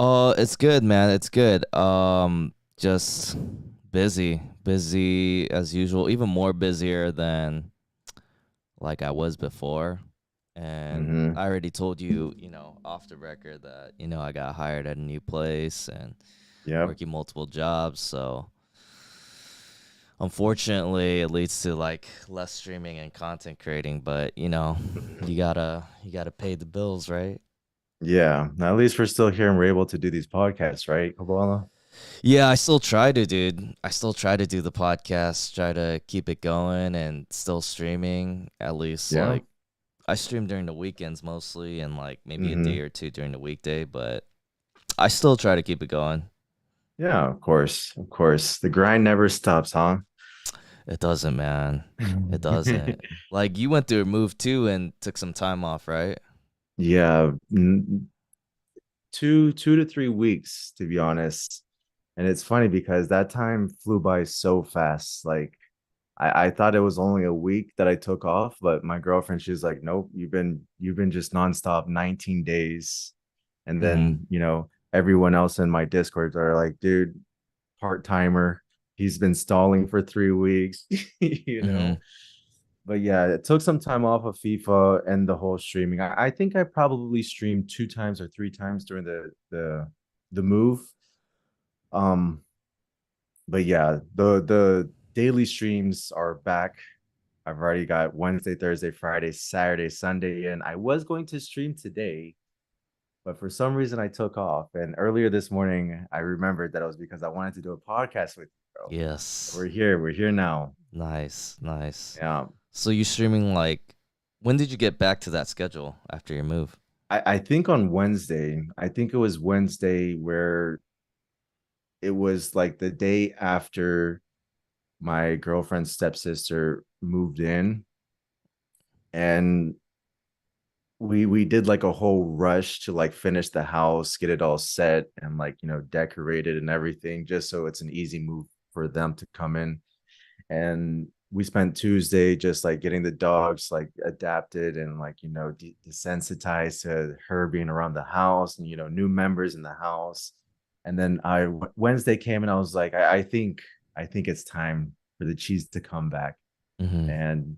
Oh, it's good, man. It's good. Just busy as usual, even more busier than like I was before. And Mm-hmm. I already told you, off the record that, I got hired at a new place and Yep. working multiple jobs. So unfortunately, it leads to like less streaming and content creating, but Mhm. you gotta pay the bills, right? Yeah. At least we're still here and we're able to do these podcasts, right, Koballa? Yeah, I still try to, dude. I still try to do the podcast, try to keep it going and still streaming. At least Yeah. like I stream during the weekends mostly and like maybe a day Mm-hmm. or two during the weekday, but I still try to keep it going. Yeah, of course. Of course. The grind never stops, huh? It doesn't, man. It doesn't. Like you went through a move too and took some time off, right? Yeah. 2 to 3 weeks, to be honest. And it's funny because that time flew by so fast. Like I thought it was only a week that I took off, but my girlfriend, she's like, nope, you've been just nonstop 19 days. And Mhm. then, everyone else in my discords are like, dude, part-timer. He's been stalling for 3 weeks, you know. Mhm. But yeah, it took some time off of FIFA and the whole streaming. I think I probably streamed 2 times or 3 times during the move. Um, but yeah, the daily streams are back. I've already got Wednesday, Thursday, Friday, Saturday, Sunday, and I was going to stream today, but for some reason I took off. And earlier this morning, I remembered that it was because I wanted to do a podcast with you, bro. Yes. We're here now. Nice, nice. Yeah. So you streaming like when did you get back to that schedule after your move? I think on Wednesday, I think it was Wednesday where it was like the day after my girlfriend's stepsister moved in, and we did like a whole rush to like finish the house, get it all set and like, decorated and everything, just so it's an easy move for them to come in. And we spent Tuesday just like getting the dogs like adapted and like, desensitized to her being around the house and, new members in the house. And then Wednesday came and I was like, I think it's time for the cheese to come back. Mhm. And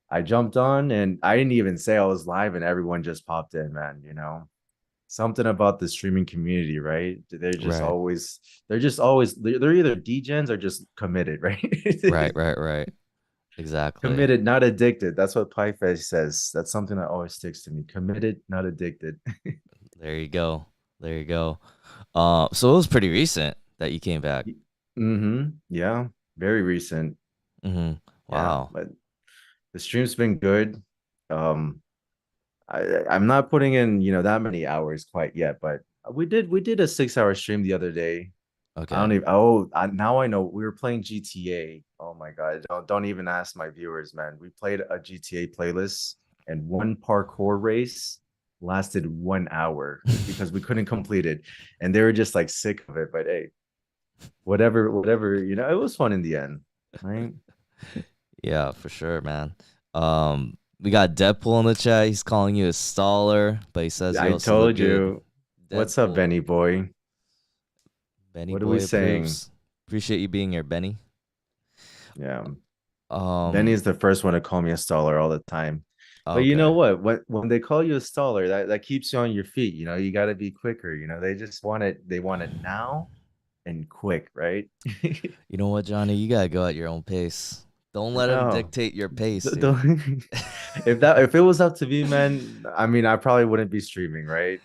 I jumped on and I didn't even say I was live and everyone just popped in, man, Something about the streaming community, right? Right. They're either degens or just committed, right? Right, right, right. Exactly. Committed, not addicted. That's what Pieface says. That's something that always sticks to me. Committed, not addicted. There you go. There you go. So it was pretty recent that you came back. Mm-hmm. Yeah. Very recent. Mhm. Yeah. Wow. But the stream's been good. Um, I'm not putting in, that many hours quite yet, but we did a 6 hour stream the other day. I Okay. don't even. Oh, now I know. We were playing GTA. Oh my god! Don't even ask my viewers, man. We played a GTA playlist, and one parkour race lasted 1 hour because we couldn't complete it, and they were just like sick of it. But hey, whatever, whatever. It was fun in the end, right? Yeah, for sure, man. We got Deadpool in the chat. He's calling you a staller, but he says you I also look told good. you. What's up, Deadpool. Benny boy? Benny What are we boy saying? approves. Appreciate you being here, Benny. Yeah, Benny Um, is the first one to call me a staller all the time. But you know okay. what? When they call you a staller, that keeps you on your feet. You got to be quicker. They just want it. They want it now and quick, right? You know what, Johnny? You gotta go at your own pace. Don't let him No, dictate your pace, dude. don't. If it was up to me, man, I mean, I probably wouldn't be streaming, right?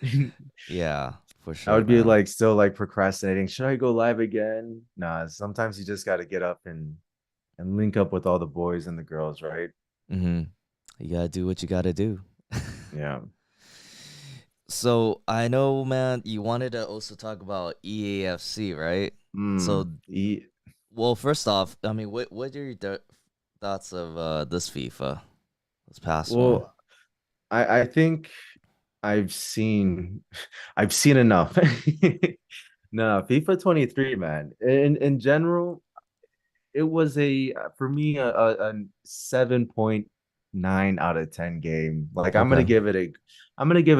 Yeah, for I sure, would be man. like still like procrastinating. Should I go live again? Nah, sometimes you just got to get up and link up with all the boys and the girls, right? Mm-hmm. You gotta do what you gotta do. Yeah. So I know, man, you wanted to also talk about EAFC, right? So, E well, first off, I mean, what are your thoughts of this FIFA, this past one? Well, I think I've seen I've seen enough. No, FIFA 23, man. In general, it was for me a 7.9 out of 10 game. Like Okay. I'm gonna give it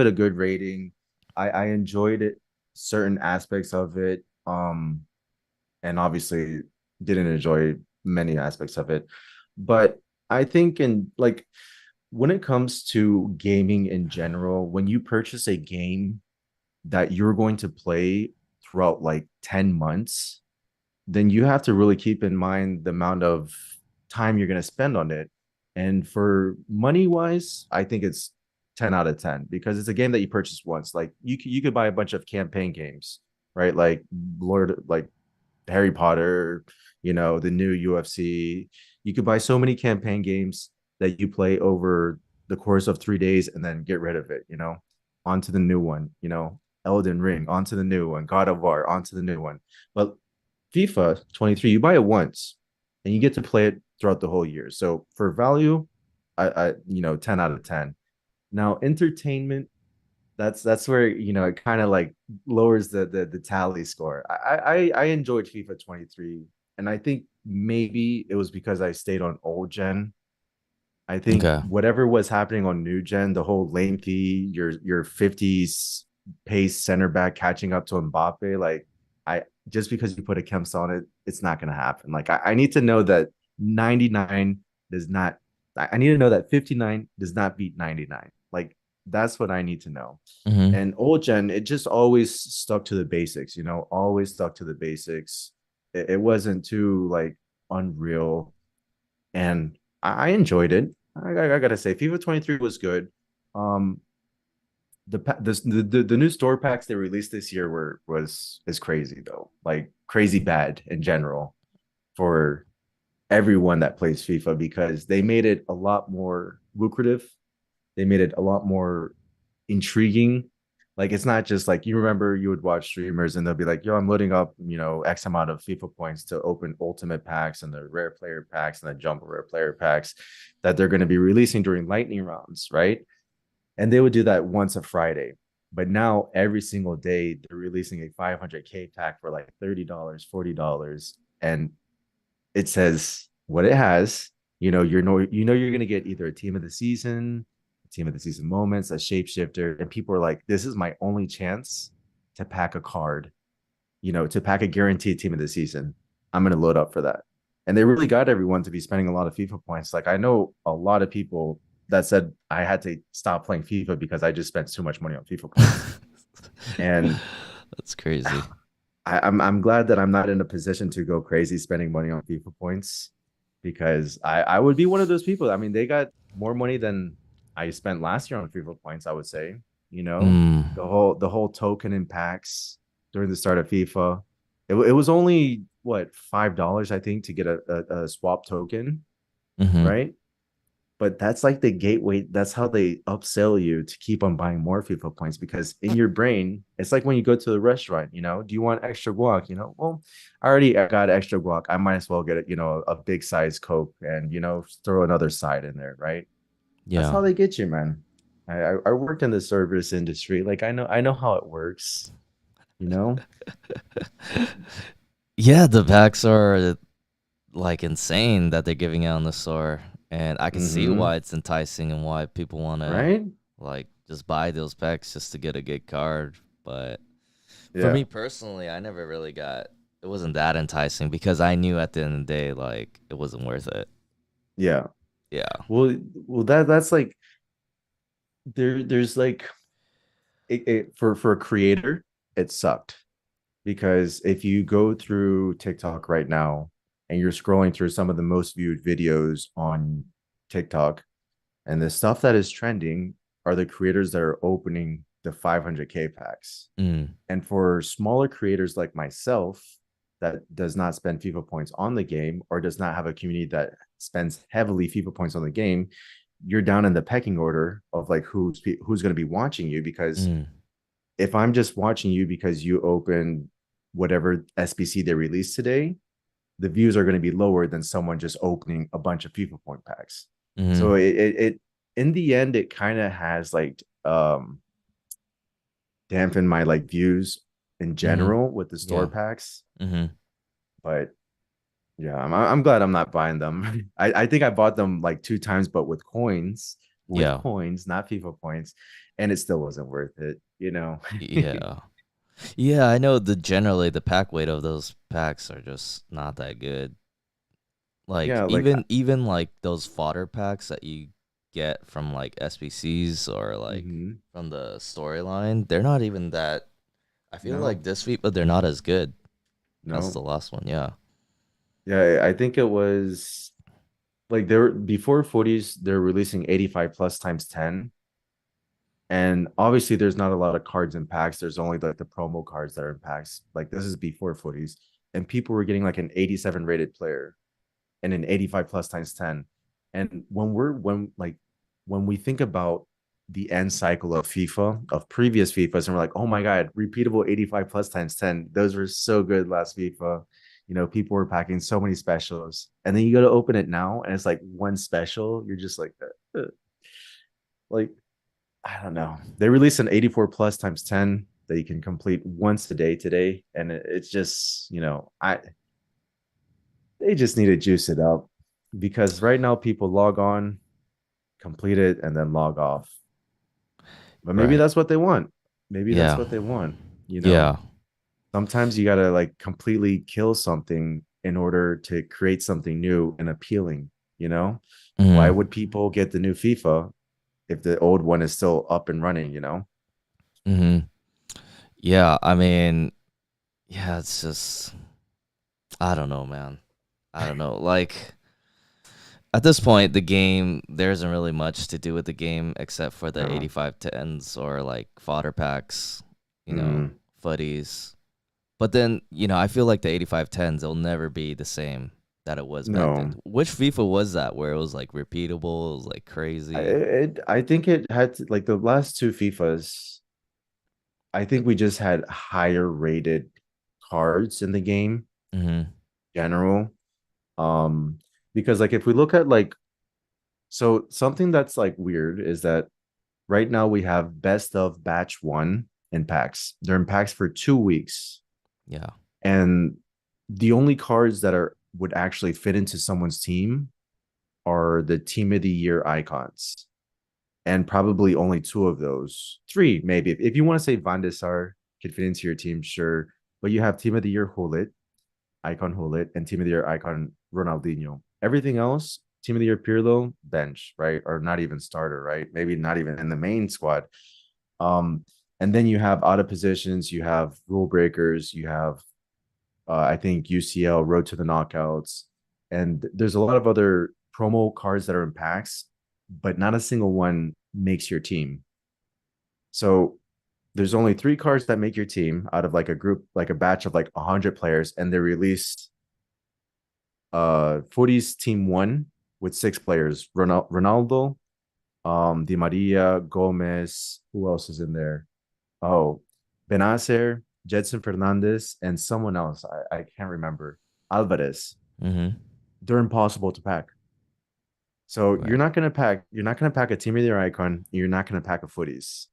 a good rating. I enjoyed it. certain aspects of it, and obviously didn't enjoy many aspects of it. But I think in like when it comes to gaming in general, when you purchase a game that you're going to play throughout like 10 months, then you have to really keep in mind the amount of time you're going to spend on it. And for money wise, I think it's 10 out of 10 because it's a game that you purchase once. Like you could buy a bunch of campaign games, right? Like like Harry Potter, the new UFC. You could buy so many campaign games that you play over the course of 3 days and then get rid of it. Onto the new one, Elden Ring, onto the new one, God of War, onto the new one. But FIFA 23, you buy it once and you get to play it throughout the whole year. So for value, I 10 out of 10. Now, entertainment, that's where it kind of like lowers the tally score. I enjoyed FIFA 23, and I think maybe it was because I stayed on old gen. I think Okay. whatever was happening on new gen, the whole lengthy your 50s pace center back catching up to Mbappe, like I just because you put a Kemps on it, it's not gonna happen. Like I need to know that 99 does not. I need to know that 59 does not beat 99. Like that's what I need to know. Mm-hmm. And old gen, it just always stuck to the basics, always stuck to the basics. It wasn't too like unreal, and I enjoyed it. I gotta say, FIFA 23 was good. Um, the new store packs they released this year were was is crazy though, like crazy bad in general for everyone that plays FIFA because they made it a lot more lucrative. They made it a lot more intriguing. Like it's not just like you remember you would watch streamers and they'll be like, "Yo, I'm loading up, X amount of FIFA points to open ultimate packs and the rare player packs and the jumbo rare player packs that they're going to be releasing during lightning rounds, right?" And they would do that once a Friday. But now every single day they're releasing a 500K pack for like $30, $40, and it says what it has. You're gonna get either a team of the season, a team of the season moments, a shapeshifter, and people are like, "This is my only chance to pack a card, to pack a guaranteed team of the season. I'm gonna load up for that." And they really got everyone to be spending a lot of FIFA points. Like I know a lot of people that said I had to stop playing FIFA because I just spent too much money on FIFA points. And That's crazy. I'm glad that I'm not in a position to go crazy spending money on FIFA points because I would be one of those people. I mean, they got more money than I spent last year on FIFA points, I would say. You know, Mm. the whole token and packs during the start of FIFA. It was only what $5 I think to get a swap token, Mm-hmm. right? But that's like the gateway. That's how they upsell you to keep on buying more FIFA points because in your brain, it's like when you go to the restaurant, do you want extra guac? Well, I already got extra guac. I might as well get a big size Coke and, throw another side in there, right? That's Yeah. how they get you, man. I worked in the service industry. Like I know how it works, you know? Yeah, the packs are like insane that they're giving out in the store, and I can see Mm-hmm. why it's enticing and why people want to Right? like just buy those packs just to get a good card. But for Yeah. me personally, I never really got it wasn't that enticing because I knew at the end of the day like it wasn't worth it. Yeah. Yeah. Well, that's like there's like for a creator, it sucked because if you go through TikTok right now and you're scrolling through some of the most viewed videos on TikTok, and the stuff that is trending are the creators that are opening the 500K packs. Mm. And for smaller creators like myself that does not spend FIFA points on the game or does not have a community that spends heavily FIFA points on the game, you're down in the pecking order of like who's going to be watching you because Mm. if I'm just watching you because you opened whatever SBC they released today, the views are going to be lower than someone just opening a bunch of FIFA point packs. So Mm. it in the end, it kind of has like dampened my like views in Mm. general with the store Yeah. packs. Mm. But yeah, I'm glad I'm not buying them. I think I bought them like two times, but with Yeah. coins, not FIFA points, and it still wasn't worth it. Yeah. Yeah, I know the generally the pack weight of those packs are just not that good. Like Yeah, like even like those fodder packs that you get from like SBCs or like mhm, from the storyline, they're not even that. I feel no, like this week, but they're not as good as no. the last one. Yeah. Yeah, I think it was like they were before footies, they're releasing 85 plus times 10. And obviously there's not a lot of cards in packs. There's only like the promo cards that are in packs. Like this is before footies. And people were getting like an 87 rated player and an 85 plus times 10. And when we think about the end cycle of FIFA, of previous FIFAs, and we're like, oh my God, repeatable 85 plus times 10. Those were so good last FIFA. You know, people were packing so many specials. And then you go to open it now and it's like one special. You're just like, I don't know. They released an 84 plus times 10 that you can complete once a day today. And it's just, they just need to juice it up because right now people log on, complete it, and then log off. But maybe Right. that's what they want. Maybe that's Yeah. what they want. You know, Yeah. sometimes you got to like completely kill something in order to create something new and appealing. You know, why Hmm. would people get the new FIFA if the old one is still up and running? You know, Hmm. Yeah. I mean, yeah, it's just I don't know, man. I don't know. Like at this point, the game there isn't really much to do with the game except for the no. 85 tens or like fodder packs, you know, Mm, footies. But then, I feel like the 85 tens, they'll never be the same that it was back then. no, Which FIFA was that where it was like repeatable, it was like crazy? I think it had to, like the last two FIFAs. I think we just had higher rated cards in the game Mm-hmm. general. Um, because like if we look at like so something that's like weird is that right now we have best of batch one in packs. They're in packs for 2 weeks, Yeah. and the only cards that are would actually fit into someone's team are the team of the year icons. And probably only two of those, three maybe. If you want to say Van de Sar could fit into your team, sure. But you have team of the year Hullet, icon Hullet, and team of the year icon Ronaldinho. Everything else, team of the year Pirlo, bench, right? Or not even starter, right? Maybe not even in the main squad. Um, and then you have out of positions, you have rule breakers, you have I think UCL, Road to the Knockouts, and there's a lot of other promo cards that are in packs, but not a single one makes your team. So there's only three cards that make your team out of like a group, like a batch of like 100 players, and they release Footy's team one with 6 players: Ronaldo, Di Maria, Gomez. Who else is in there? Oh, Benacer, Jedson Fernandez, and someone else. I can't remember. Alvarez. Mm-hmm. They're impossible to pack. So Right. you're not gonna pack a team of their icon. You're not gonna pack a footies.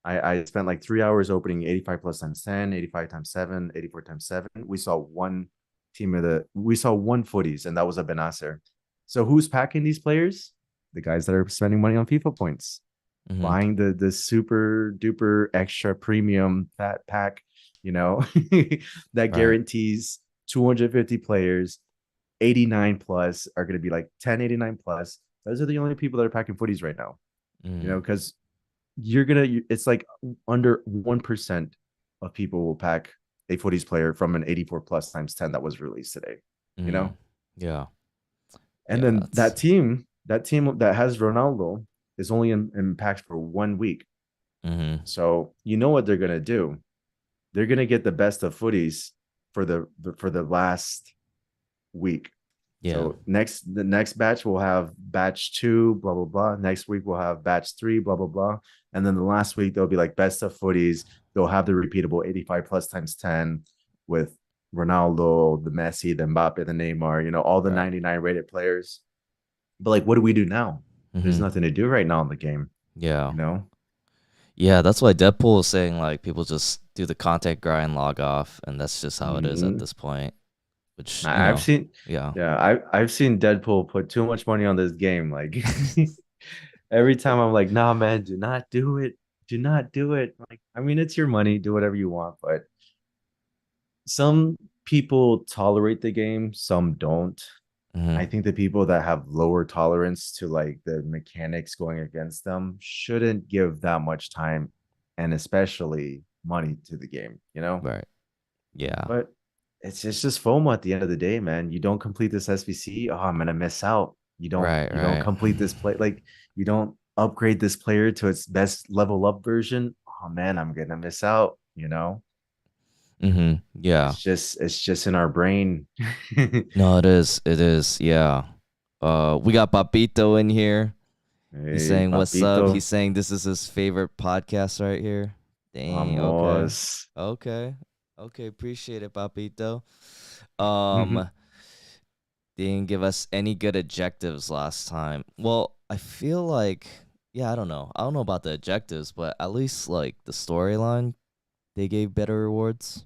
I spent like 3 hours opening 85 plus times 10, 85 times 7, 84 times 7. We saw one footies, and that was a Benacer. So who's packing these players? The guys that are spending money on FIFA points, Mm-hmm. buying the super duper extra premium fat pack, you know, that Right. guarantees 250 players, 89 plus are going to be like 1089 plus. Those are the only people that are packing footies right now, you Mm-hmm. know, because it's like under 1% of people will pack a footies player from an 84 plus times 10 that was released today, you Mm-hmm. know? Yeah. And Yeah. then That's that team that has Ronaldo is only in packs for 1 week. mm-hmm. So you know what they're gonna do? They're gonna get the best of footies for the last week. Yeah. So the next batch will have batch two, blah blah blah. Next week we'll have batch three, blah blah blah. And then the last week they'll be like best of footies. They'll have the repeatable 85 plus times 10 with Ronaldo, the Messi, the Mbappe, the Neymar, you know, all the Right. 99 rated players. But like, what do we do now? There's Mm-hmm. nothing to do right now in the game, Yeah. you know? Yeah, that's why Deadpool is saying like people just do the content grind, log off, and that's just how it is at Mm-hmm. this point. Which, I've seen, yeah. yeah, I've seen Deadpool put too much money on this game. Like every time I'm like, nah, man, do not do it. Do not do it. Like, I mean, it's your money, do whatever you want, but some people tolerate the game, some don't. I Hmm. think the people that have lower tolerance to like the mechanics going against them shouldn't give that much time and especially money to the game, you know? Right. Yeah. But it's just FOMO at the end of the day, man. You don't complete this SBC, oh, I'm gonna miss out. You don't Right. you don't Right. complete this play, like you don't upgrade this player to its best level up version. Oh man, I'm gonna miss out, you know? Hmm. Yeah. It's just in our brain. No, it is. It is. Yeah. We got Papito in here. He's Hey, saying what's up. papito, He's saying this is his favorite podcast right here. Dang. Okay. vamos. Okay. Okay. Appreciate it, Papito. Um, didn't give us any good objectives last time. Well, I feel like, yeah, I don't know. I don't know about the objectives, but at least like the storyline, they gave better rewards.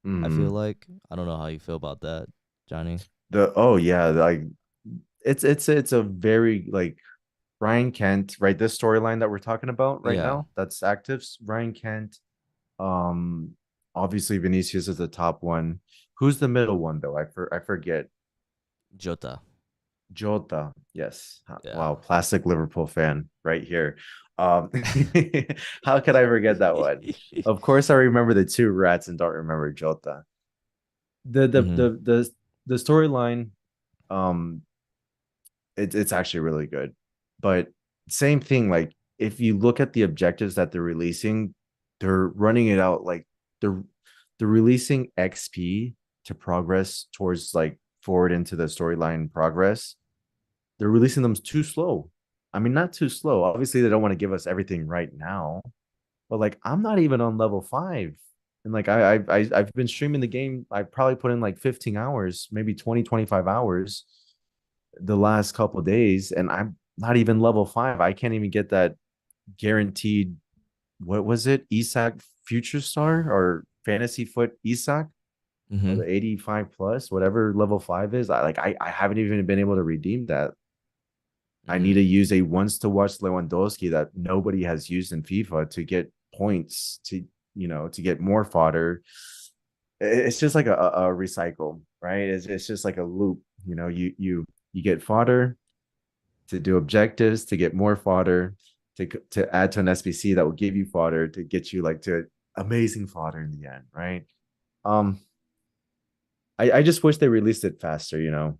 I feel Mhm. like. I don't know how you feel about that, Johnny. The oh yeah, like it's a very like Ryan Kent, right? This storyline that we're talking about right Yeah. now, that's active. Ryan Kent, um, obviously Vinicius is the top one. Who's the middle one though? I forget. Jota. Jota, yes. Yeah. Wow, classic Liverpool fan right here. Um, how could I forget that one? Of course, I remember the two rats and don't remember Jota. The the Hmm. the the the storyline, um, it's actually really good. But same thing, like if you look at the objectives that they're releasing, they're running it out like they're they're releasing XP to progress towards like forward into the storyline progress. They're releasing them too slow. I mean, not too slow. Obviously, they don't want to give us everything right now, but like I'm not even on level 5. And like I've been streaming the game. I probably put in like 15 hours, maybe 20, 25 hours the last couple of days, and I'm not even level 5. I can't even get that guaranteed. What was it? Isak Future Star or Fantasy Foot Isak or Hmm. the 85 plus, whatever level 5 is. I haven't even been able to redeem that. I need Hmm. to use a once to watch Lewandowski that nobody has used in FIFA to get points to to get more fodder. It's just like a recycle, right? It's just like a loop. You get fodder to do objectives to get more fodder to add to an SBC that will give you fodder to get you like to amazing fodder in the end, right? Um, I just wish they released it faster, Yeah,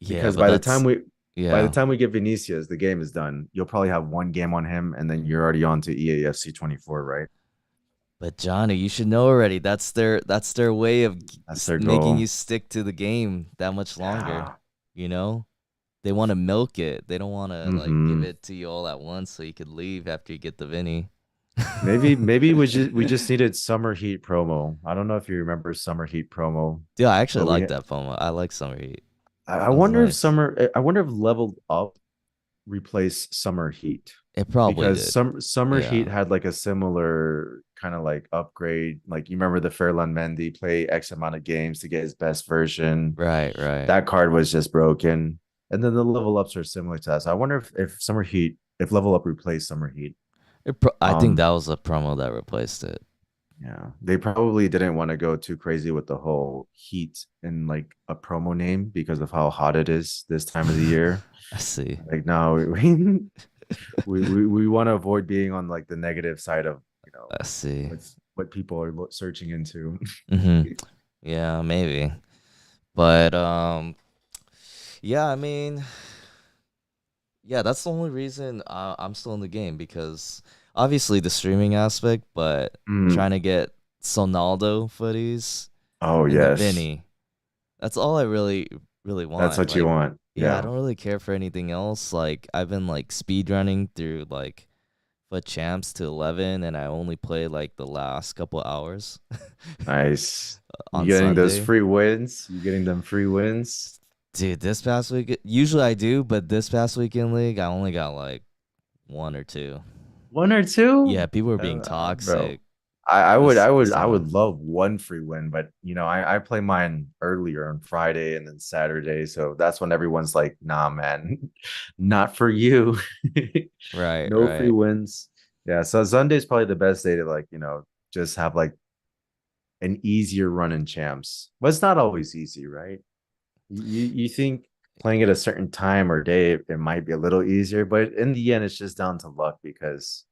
because but that's by the yeah. time we get Vinicius, the game is done. You'll probably have one game on him, and then you're already on to EAFC 24, right? But Johnny, you should know already. That's their way of That's their making you goal. stick to the game that much longer. Yeah. You know, they want to milk it. They don't want to like give Hmm. it to you all at once so you could leave after you get the Vinny. Maybe we just needed summer heat promo. I don't know if you remember summer heat promo, Yeah, I actually but like that FOMO. I like Summer Heat. I That was wonder if nice. I wonder if leveled up replace summer heat, It probably because did. summer heat Yeah. had like a similar kind of like upgrade. Like you remember the Fairland Mendy play X amount of games to get his best version. Right. Right. That card was just broken. And then the level ups are similar to that. So I wonder if summer heat, if level up replaced summer heat. I think Um that was a promo that replaced it. yeah, they probably didn't want to go too crazy with the whole heat in like a promo name because of how hot it is this time of the year. I see. Like no, we want to avoid being on like the negative side of I see. what people are searching into. Hmm. Yeah, maybe. But yeah, I mean, yeah, that's the only reason I'm still in the game because obviously the streaming aspect, but Mm. trying to get Sonaldo footies Oh and the yes, Vinny. That's all I really that's want. what you Like, want. yeah, I Yeah, don't really care for anything else. Like, I've been like speed running through like Foot Champs to 11, and I only played like the last couple hours nice. You on getting those Sunday. free wins? You getting them free wins? Dude, this past week, usually I do, but this past weekend league, I only got like one or two. One or two? Yeah, people were being Bro. toxic I would this I would this I time. would love one free win, but I play mine earlier on Friday and then Saturday. So that's when everyone's like, nah, man, not for you. Right, No free right. wins. Yeah, so Sunday's probably the best day to like, just have like an easier run in champs. But it's not always easy, right? You think playing at a certain time or day it might be a little easier, but in the end it's just down to luck because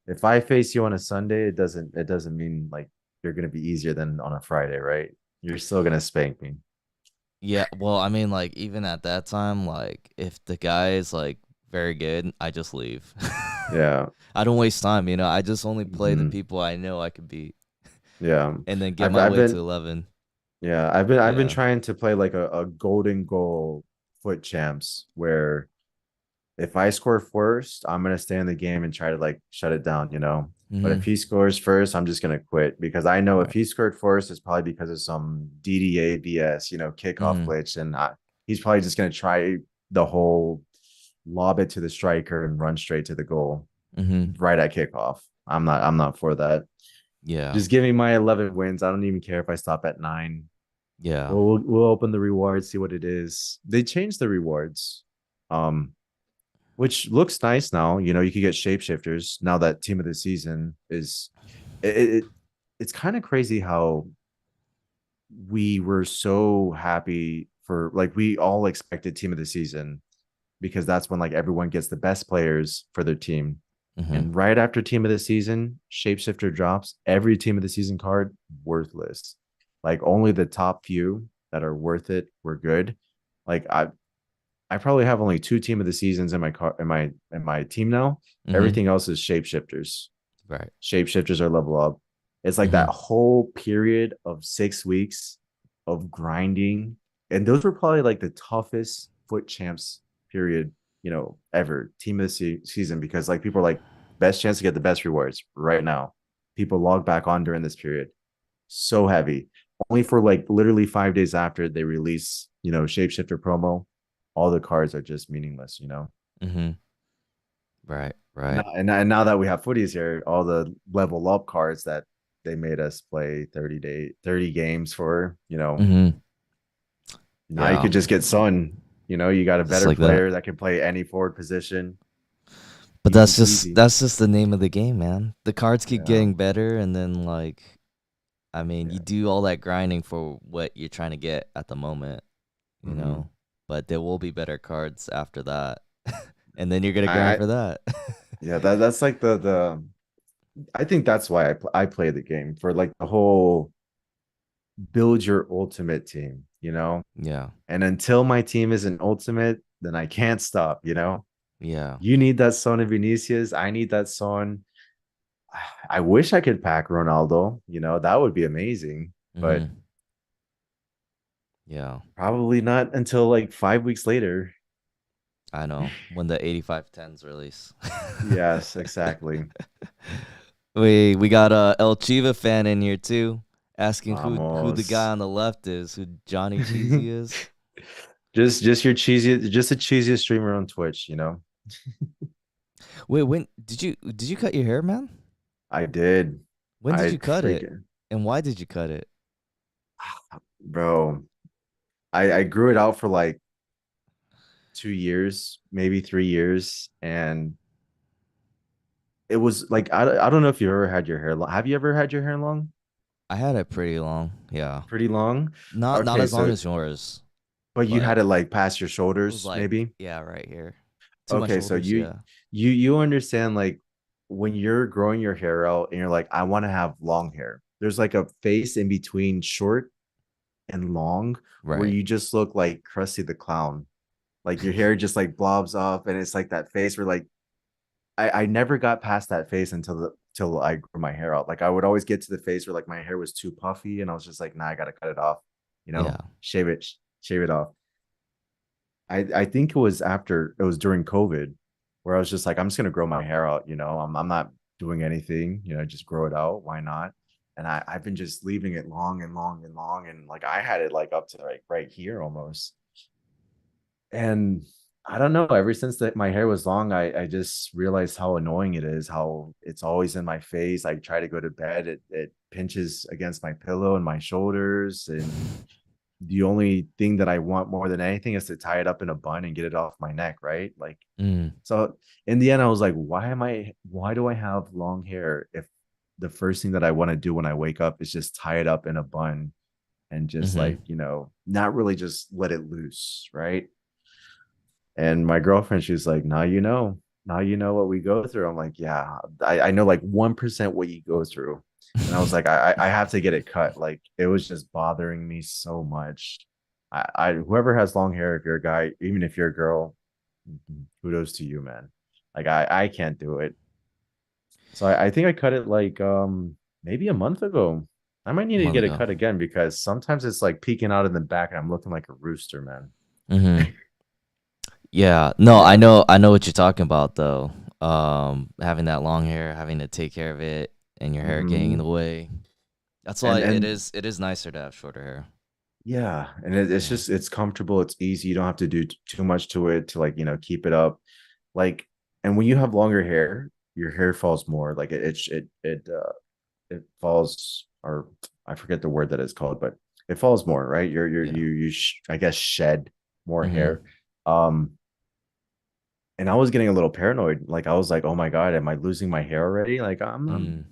if I face you on a Sunday, it doesn't mean like you're gonna be easier than on a Friday, right? You're still gonna spank me. Yeah, well, I mean, like even at that time, like if the guy is like very good, I just leave. Yeah. I don't waste time, you know. I just only play the Mhm. people I know I could beat, Yeah. and then get I've my I've way to been 11. yeah, I've been Yeah. trying to play like a golden goal foot champs where if I score first, I'm gonna stay in the game and try to like shut it down. But if Mhm. he scores first, I'm just gonna quit because I know if Right. he scored first, it's probably because of some DDA BS, kickoff Mhm. glitch, and he's probably just gonna try the whole lob it to the striker and run straight to the goal Mhm. right at kickoff. I'm not for that. Yeah. Just give me my 11 wins. I don't even care if I stop at 9. Yeah. We'll open the rewards, see what it is. They changed the rewards. Um, which looks nice now. You could get shapeshifters now that team of the season is it it's kind of crazy how we were so happy for like we all expected team of the season because that's when like everyone gets the best players for their team. Mhm. And right after team of the season, shapeshifter drops, every team of the season card worthless. Like only the top few that are worth it were good. Like I probably have only 2 team of the seasons in my car in my team now. Mhm. Everything else is shapeshifters. Right. Shapeshifters are level up. It's like that Mhm. whole period of 6 weeks of grinding. And those were probably like the toughest foot champs period, ever. Team of the season, because like people are like, best chance to get the best rewards right now. People log back on during this period. So heavy. Only for like literally 5 days after they release, shapeshifter promo, all the cards are just meaningless. Mhm. Right. And Right. now, and now that we have footies here, all the level up cards that they made us play 30 games for, Mhm. now you Yeah. could just get Sun. You got a Just better like that. player that can play any forward position. But Easy that's peasy. that's just the name of the game, man. The cards keep Yeah. getting better, and then like, I mean, you Yeah. do all that grinding for what you're trying to get at the moment, you Mm-hmm. know. But there will be better cards after that, and then you're gonna grind I for that. yeah, that's like the I think that's why I play the game for like the whole build your ultimate team. Yeah. And until my team is an ultimate, then I can't stop. Yeah. You need that son of Vinicius. I need that son. I wish I could pack Ronaldo. That would be amazing, but Mhm. Yeah. probably not until like 5 weeks later. I know when the 8510s release. Yes, exactly. We got a El Chiva fan in here too, asking who the guy Vamos. on the left is, who Johnny Cheesy is. Just your cheesy, just the cheesiest streamer on Twitch. Wait, when did you cut your hair, man? I did. When did I you cut it? freaking And why did you cut it? bro. I grew it out for like 2 years, maybe 3 years, and it was like I don't know if you ever had your hair long. Have you ever had your hair long? I had it pretty long. Yeah. Pretty long. Not Okay, as long so as yours, but you but had it like past your it was shoulders, like, maybe. yeah, right here. To my Okay, so shoulders, you yeah. you you understand like when you're growing your hair out and you're like, I want to have long hair. There's like a phase in between short and long where Right. you just look like Krusty the Clown. Like your hair just like blobs up, and it's like that face where like I never got past that phase until I grew my hair out. Like I would always get to the phase where like my hair was too puffy, and I was just like, nah, I gotta cut it off. Yeah. Shave it off. I think it was during COVID where I was just like, I'm just gonna grow my hair out. I'm not doing anything. Just grow it out. Why not? And I've been just leaving it long and long and long, and like I had it like up to like right here almost. And I don't know. Ever since that my hair was long, I just realized how annoying it is. How it's always in my face. I try to go to bed, it pinches against my pillow and my shoulders, and the only thing that I want more than anything is to tie it up in a bun and get it off my neck, right? Like, Mm, so in the end, I was like, why do I have long hair if the first thing that I want to do when I wake up is just tie it up in a bun and just mm-hmm. like, not really just let it loose, right? And my girlfriend, she's like, now you know what we go through. I'm like, yeah, I know like 1% what you go through. And I was like, I have to get it cut. Like it was just bothering me so much. I whoever has long hair, if you're a guy, even if you're a girl, kudos to you, man. Like I can't do it. So I think I cut it like maybe a month ago. I might need A to month get it ago. cut again because sometimes it's like peeking out in the back and I'm looking like a rooster, man. Mm-hmm. Yeah. But No, I yeah. know. I know what you're talking about, though. Having that long hair, having to take care of it, and your hair getting in the Hmm. way. That's why it And is. It is nicer to have shorter hair. yeah, and it's Yeah. just it's comfortable, it's easy. You don't have to do too much to it to like keep it up. Like, and when you have longer hair, your hair falls more. Like it falls, or I forget the word that it's called, but it falls more, right? Yeah. I guess shed more Mm-hmm. hair. Um, and I was getting a little paranoid. Like I was like, "Oh my god, am I losing my hair already?" Like Mm.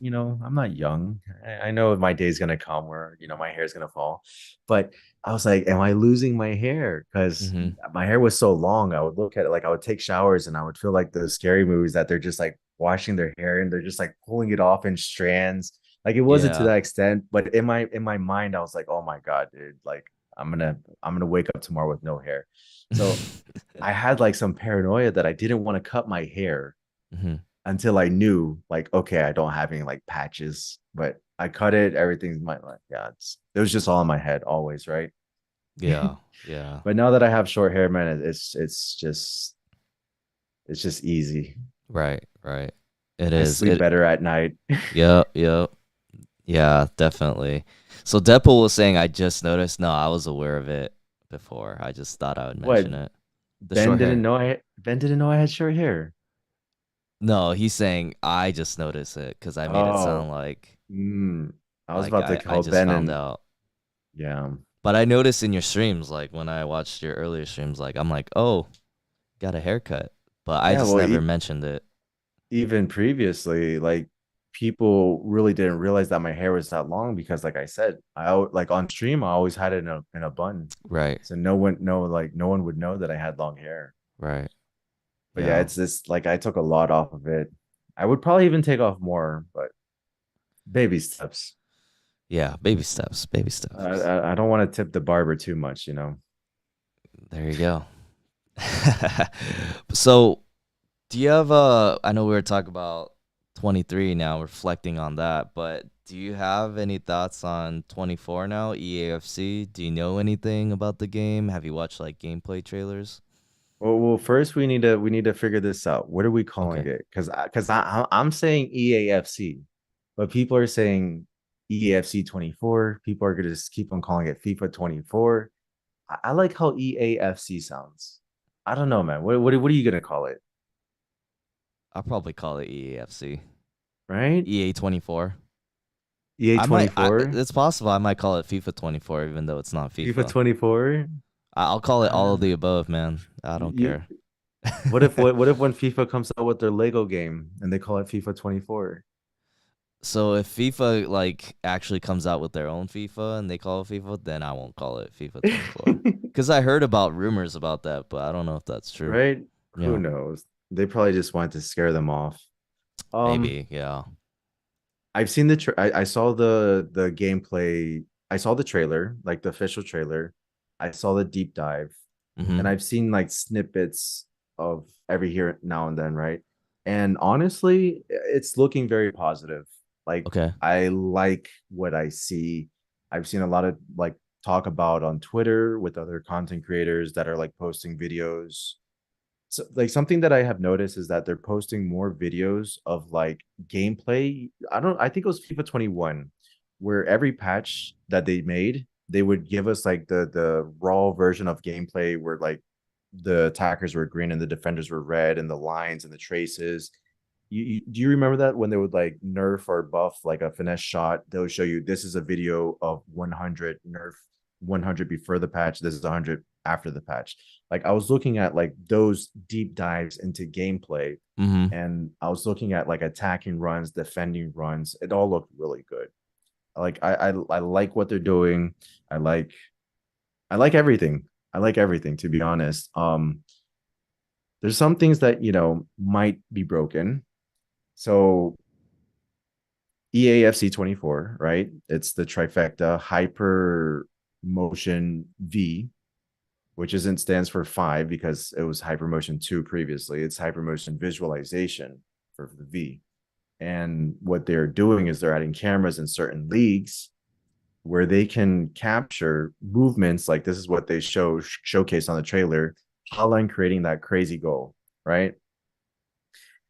I'm not young. I know my day's gonna come where my hair's gonna fall, but I was like, "Am I losing my hair?" Because Mm-hmm. my hair was so long. I would look at it like I would take showers and I would feel like those scary movies that they're just like washing their hair and they're just like pulling it off in strands. Like it wasn't to Yeah. that extent, but in my mind, I was like, "Oh my god, dude! Like I'm gonna wake up tomorrow with no hair." So I had like some paranoia that I didn't want to cut my hair Mm-hmm. until I knew like, okay, I don't have any like patches, but I cut it. Everything's like, yeah, it was just all in my head always, right? Yeah. Yeah. But now that I have short hair, man, it's just easy. Right. Right. It I is. sleep It. better at night. Yep. Yep. Yeah. Definitely. So Deadpool was saying, I just noticed. No, I was aware of it before. I just thought I would What mention it. The short hair. Ben didn't know I had short hair. No, he's saying I just noticed it because I made it Oh, sound mm, I was like about to I call just Ben found and out. yeah. But I noticed in your streams, like when I watched your earlier streams, like I'm like, oh, got a haircut, but I Yeah, just well, never mentioned it. even previously, like people really didn't realize that my hair was that long because, like I said, like on stream, I always had it in a bun, Right, so no one would know that I had long hair. right, But yeah, yeah, it's this like I took a lot off of it. I would probably even take off more, but baby steps. yeah. Baby steps, baby I steps. I, I don't want to tip the barber too much, you know. There you go. So, do you have I know we were talking about 23 now, reflecting on that, but do you have any thoughts on 24 now, EAFC? Do you know anything about the game? Have you watched like gameplay trailers? Well, first we need to figure this out. What are we calling Okay. it? I'm saying EAFC, but people are saying EAFC 24. People are gonna just keep on calling it FIFA 24. I like how EAFC sounds. I don't know, man. What are you gonna call it? I'll probably call it EAFC. Right? EA 24. EA I might. 24, It's possible I might call it FIFA 24, even though it's not FIFA FIFA. 24. I'll call it all of Uh, the above, man. I don't you, care. what if when FIFA comes out with their Lego game and they call it FIFA 24? So if FIFA like actually comes out with their own FIFA and they call it FIFA, then I won't call it FIFA 24. Because I heard about rumors about that, but I don't know if that's true. Right? Who Yeah, knows? They probably just wanted to scare them off. Um, maybe. Yeah. I've seen I saw the gameplay. I saw the trailer, like the official trailer. I saw the deep dive, and Mm-hmm. I've seen like snippets of every here now and then, right? And honestly, it's looking very positive. Like Okay. I like what I see. I've seen a lot of like talk about on Twitter with other content creators that are like posting videos. So like something that I have noticed is that they're posting more videos of like gameplay. I think it was FIFA 21 where every patch that they made, they would give us like the raw version of gameplay where like the attackers were green and the defenders were red and the lines and the traces. Do you remember that when they would like nerf or buff like a finesse shot, they'll show you this is a video of 100 nerf 100 before the patch, this is 100 after the patch. Like I was looking at like those deep dives into gameplay, Mm-hmm. and I was looking at like attacking runs, defending runs. It all looked really good. Like I like what they're doing. I like I like everything. I like everything, to be honest. There's some things that might be broken. So EAFC 24, right? It's the trifecta hyper motion V, which isn't stands for 5 because it was hypermotion 2 previously. It's hypermotion visualization for the V. And what they're doing is they're adding cameras in certain leagues where they can capture movements. Like this is what they showcase on the trailer. Haaland creating that crazy goal, right?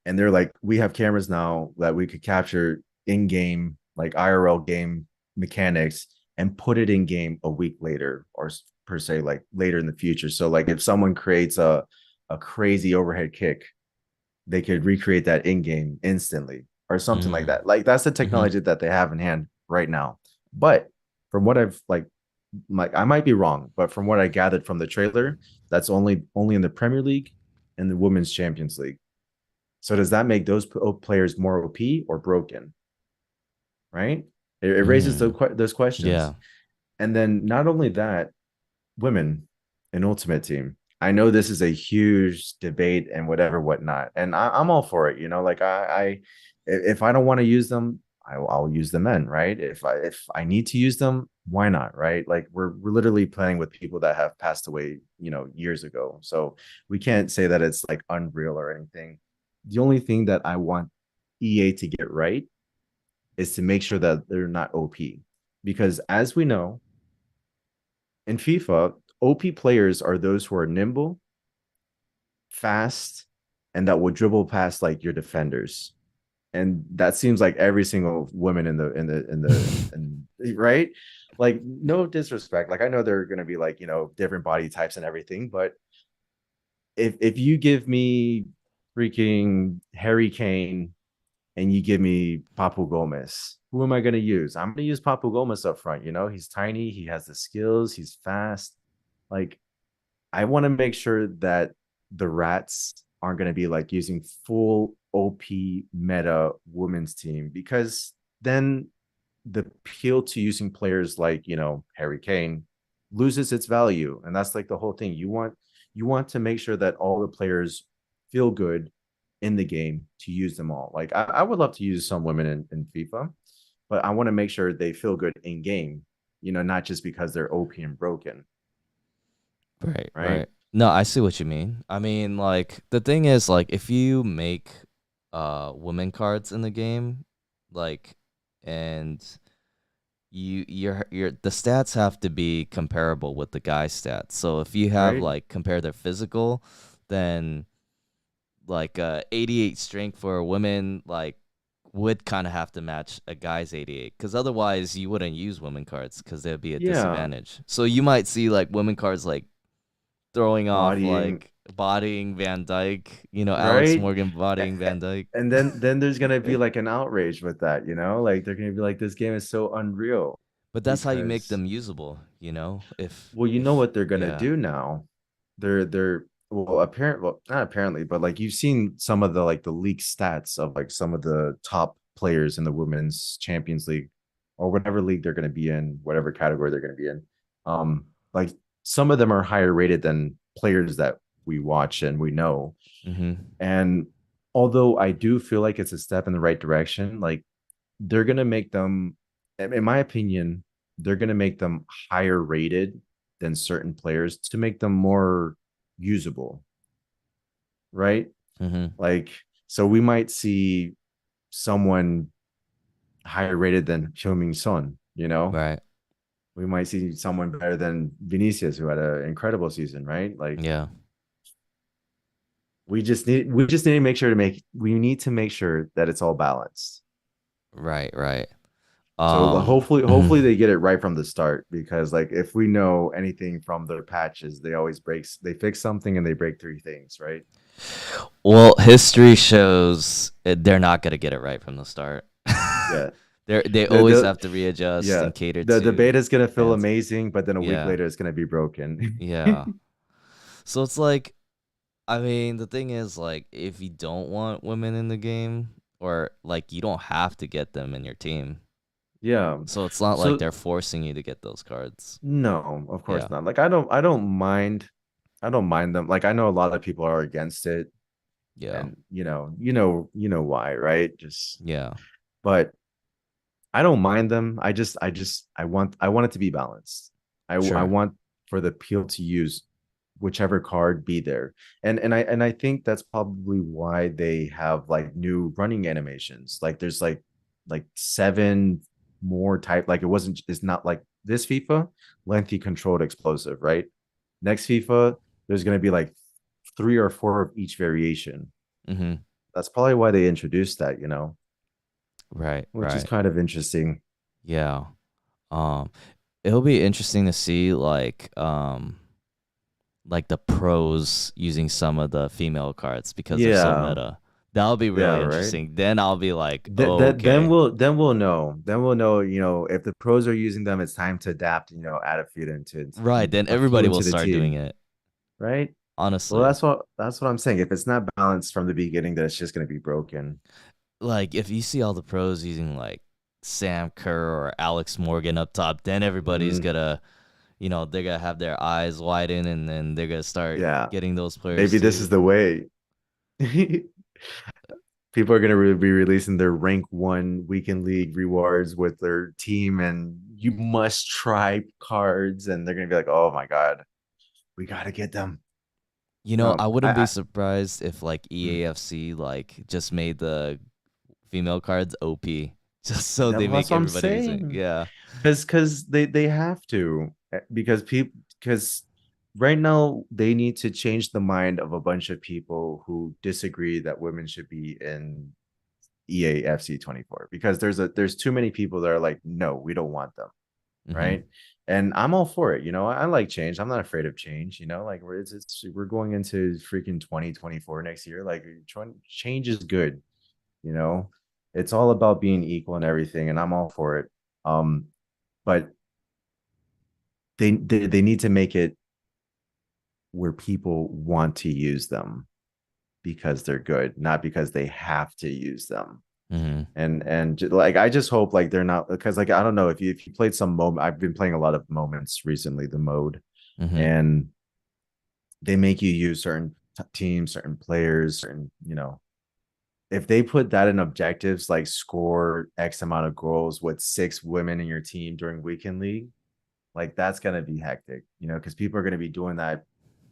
And they're like, we have cameras now that we could capture in game, like IRL game mechanics, and put it in game a week later, or per se, like later in the future. So, like, if someone creates a crazy overhead kick, they could recreate that in game instantly, or something like Mm-hmm. that. Like, that's the Mm-hmm. technology that they have in hand right now. But from what I've like I might be wrong, but from what I gathered from the trailer, that's only in the Premier League and the Women's Champions League. So does that make those players more OP or broken? Right? It raises Mm. those questions. Yeah. And then not only that, women in Ultimate Team. I know this is a huge debate and whatever, whatnot, and I'm all for it. Like if I don't want to use them, I'll use the men, right? If I need to use them, why not, right? Like we're literally playing with people that have passed away, years ago. So we can't say that it's like unreal or anything. The only thing that I want EA to get right is to make sure that they're not OP, because as we know, in FIFA, OP players are those who are nimble, fast, and that will dribble past like your defenders. And that seems like every single woman right? Like no disrespect. Like I know they're gonna be like, different body types and everything, but if you give me freaking Harry Kane and you give me Papu Gomez, who am I going to use? I'm going to use Papu Gomez up front. He's tiny, he has the skills, he's fast. Like, I want to make sure that the Rats aren't going to be like using full OP meta women's team, because then the appeal to using players like, Harry Kane loses its value. And that's like the whole thing. You want to make sure that all the players feel good in the game to use them all. Like I would love to use some women in FIFA, but I want to make sure they feel good in game, not just because they're OP and broken, Right, right? right. No, I see what you mean. I mean, like the thing is, like if you make women cards in the game, like, and your the stats have to be comparable with the guy stats. So if you have Right? like compare their physical, then like 88 strength for a woman like would kind of have to match a guy's 88, because otherwise you wouldn't use women cards because there'd be a Yeah. disadvantage. So you might see like women cards like throwing off Bodying, like bodying Van Dyke, Alex right? Morgan bodying Van Dyke. And then there's gonna be like an outrage with that, like they're gonna be like, this game is so unreal. But that's how you make Because, them usable, if well, you know if what they're gonna yeah. do now. They're well, well, not apparently, but like you've seen some of the like the league stats of like some of the top players in the Women's Champions League, or whatever league they're gonna be in, whatever category they're gonna be in. Like some of them are higher rated than players that we watch and we know. Mhm. And although I do feel like it's a step in the right direction, like they're gonna make them, in my opinion, they're gonna make them higher rated than certain players to make them more usable, right? Mhm. Like, so we might see someone higher rated than Heung-min Son, Right. we might see someone better than Vinicius, who had an incredible season, right? Like, Yeah. we just need to make sure we need to make sure that it's all balanced. Right, right. So hopefully Mhm. they get it right from the start, because like if we know anything from their patches, they fix something and they break three things, right? Well, history shows they're not going to get it right from the start. Yeah. They The always the have to readjust yeah, and cater the to beta is gonna feel fans. amazing, but then a week Yeah, later it's gonna be broken. yeah. So it's like, I mean, the thing is, like, if you don't want women in the game, or like you don't have to get them in your team. Yeah. So it's not like So they're forcing you to get those cards. no, of Yeah, course not. Like I don't mind them. Like I know a lot of people are against it, yeah, and you know why, right? Just yeah. but I don't mind them. I want it to be balanced. I Sure. want for the appeal to use whichever card be there. And I think that's probably why they have like new running animations. Like there's like seven more type. Like it's not like this FIFA, lengthy controlled explosive, right? Next FIFA, there's gonna be like three or four of each variation. Mm-hmm. That's probably why they introduced that, Right, which is right. kind of interesting. Yeah. Um, it'll be interesting to see like the pros using some of the female cards because they're so Yeah. meta. That'll be Yeah, really right. interesting. Then I'll be like, Then okay. we'll know, if the pros are using them, it's time to adapt, add Right, then a few everybody will into the start doing team, it. right? Well, Honestly. that's what I'm saying. If it's not balanced from the beginning, then it's just gonna be broken. Like if you see all the pros using like Sam Kerr or Alex Morgan up top, then everybody's Mhm. gonna, they're gonna have their eyes widen and then they're gonna start Yeah, getting those players maybe this too. is the way. People are gonna be releasing their rank one weekend league rewards with their team, and you must try cards, and they're gonna be like, "Oh my god, we gotta get them." I wouldn't be I surprised if like EAFC like just made the female cards OP just so they that's make what I'm everybody use it. saying. Yeah. Because they have to, because right now they need to change the mind of a bunch of people who disagree that women should be in EAFC 24, because there's too many people that are like, no, we don't want them, Mm-hmm. right? And I'm all for it. I like change. I'm not afraid of change. Like we're going into freaking 2024 next year. Like change is good. you know it's all about being equal and everything, and I'm all for it. But they need to make it where people want to use them because they're good, not because they have to use them. Mm-hmm. Like I just hope like they're not, because like I don't know, if you played some moment. I've been playing a lot of moments recently, the mode, Mm-hmm. and they make you use certain teams, certain players, certain, if they put that in objectives, like score X amount of goals with six women in your team during weekend league, like that's gonna be hectic, because people are gonna be doing that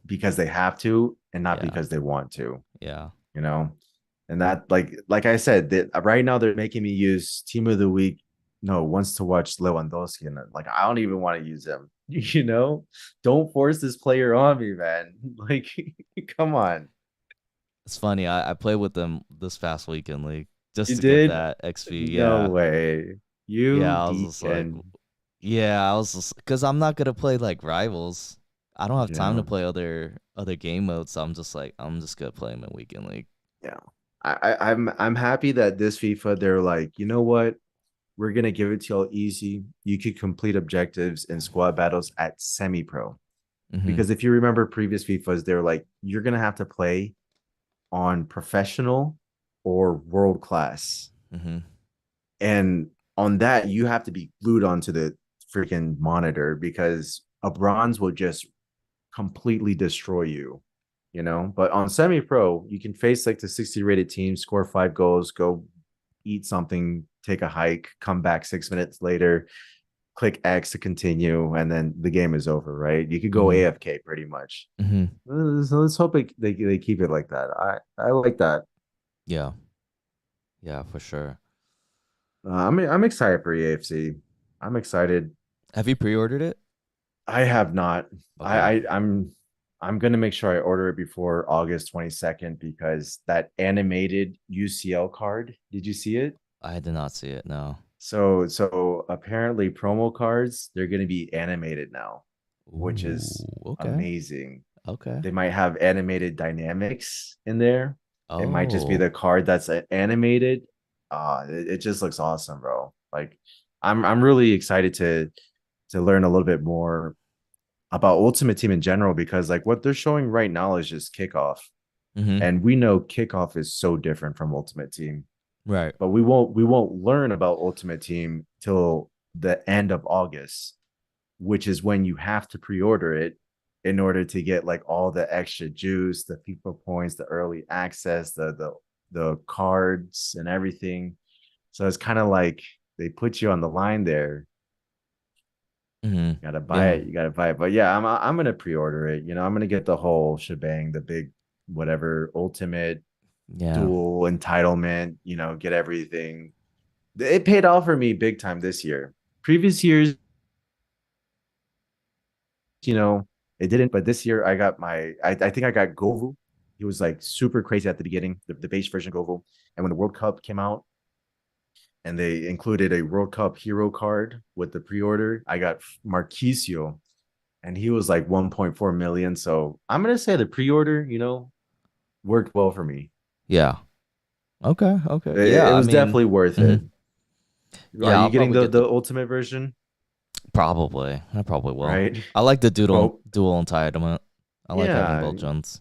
because they have to and not Yeah. because they want to, Yeah. you know. And that, like I said, that right now they're making me use team of the week. No, wants to watch Lewandowski, and like I don't even want to use him. Don't force this player on me, man. Like, come on. It's funny. I played with them this past weekend league just You to get did? that XP. No Yeah. way. Yeah, You I was just like, deacon. yeah, I was just because I'm not gonna play like rivals. I don't have time Yeah. to play other game modes, so I'm just like, I'm just gonna play them in weekend league. Yeah. I'm happy that this FIFA, they're like, you know what? We're gonna give it to y'all easy. You could complete objectives and squad battles at semi-pro. Mm-hmm. Because if you remember previous FIFAs, they're like, you're gonna have to play on professional or world class. Mm-hmm. And on that, you have to be glued onto the freaking monitor, because a bronze will just completely destroy you. But on semi pro, you can face like the 60 rated team, score 5 goals, go eat something, take a hike, come back 6 minutes later, click X to continue, and then the game is over, right? You could go Mm-hmm. AFK pretty much. Mm-hmm. So let's hope they keep it like that. I like that. Yeah. Yeah, for sure. I'm excited for EAFC. I'm excited. Have you pre-ordered it? I have not. Okay. I'm gonna make sure I order it before August 22nd, because that animated UCL card. Did you see it? I did not see it. No. So apparently promo cards, they're gonna be animated now, which is Ooh. Okay. amazing. Okay. They might have animated dynamics in there. It might just be Oh. the card that's animated. It just looks awesome, bro. Like I'm really excited to learn a little bit more about Ultimate Team in general because like what they're showing right now is just kickoff. Mm-hmm. And we know kickoff is so different from Ultimate Team. Right. But we won't learn about Ultimate Team till the end of August, which is when you have to pre-order it in order to get like all the extra juice, the FIFA points, the early access, the cards and everything. So it's kind of like they put you on the line there. Mm-hmm. You gotta buy Yeah. it. You gotta buy it. But yeah, I'm gonna pre-order it. I'm gonna get the whole shebang, the big whatever ultimate Yeah. dual entitlement. Get everything. It paid off for me big time this year. Previous years, it didn't. But this year, I got I think I got Govu. He was like super crazy at the beginning, the base version Govu. And when the World Cup came out and they included a World Cup hero card with the pre-order, I got Marquisio and he was like 1.4 million. So I'm gonna say the pre-order, worked well for me. Yeah. Okay. Okay. It Yeah. I was mean, definitely worth hmm it. Are yeah, you I'll getting probably the get the the ultimate version? probably. I probably will. Right. I like the dual Well, dual entitlement. I like having yeah. both gens.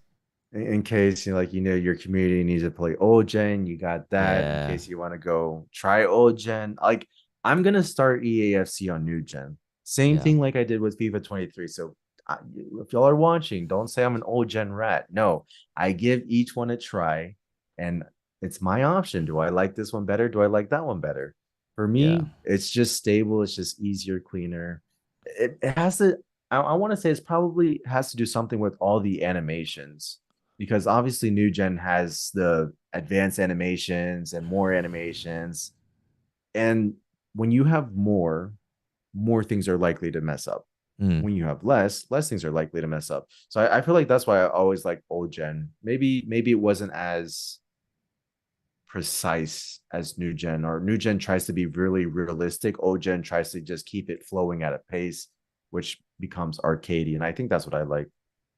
In case your community needs to play old gen, you got that. In Yeah. case you want to go try old gen, like I'm gonna start EAFC on new gen. Same Yeah. thing like I did with FIFA 23. So if y'all are watching, don't say I'm an old gen rat. No, I give each one a try, and it's my option. Do I like this one better? Do I like that one better? For Yeah. me, it's just stable. It's just easier, cleaner. It has to. I want to say it's probably has to do something with all the animations because obviously new gen has the advanced animations and more animations, and when you have more things are likely to mess up. Mm. When you have less things are likely to mess up. So I feel like that's why I always like old gen. Maybe it wasn't as precise as new gen, or new gen tries to be really realistic. Old gen tries to just keep it flowing at a pace which becomes arcadey, and I think that's what I like.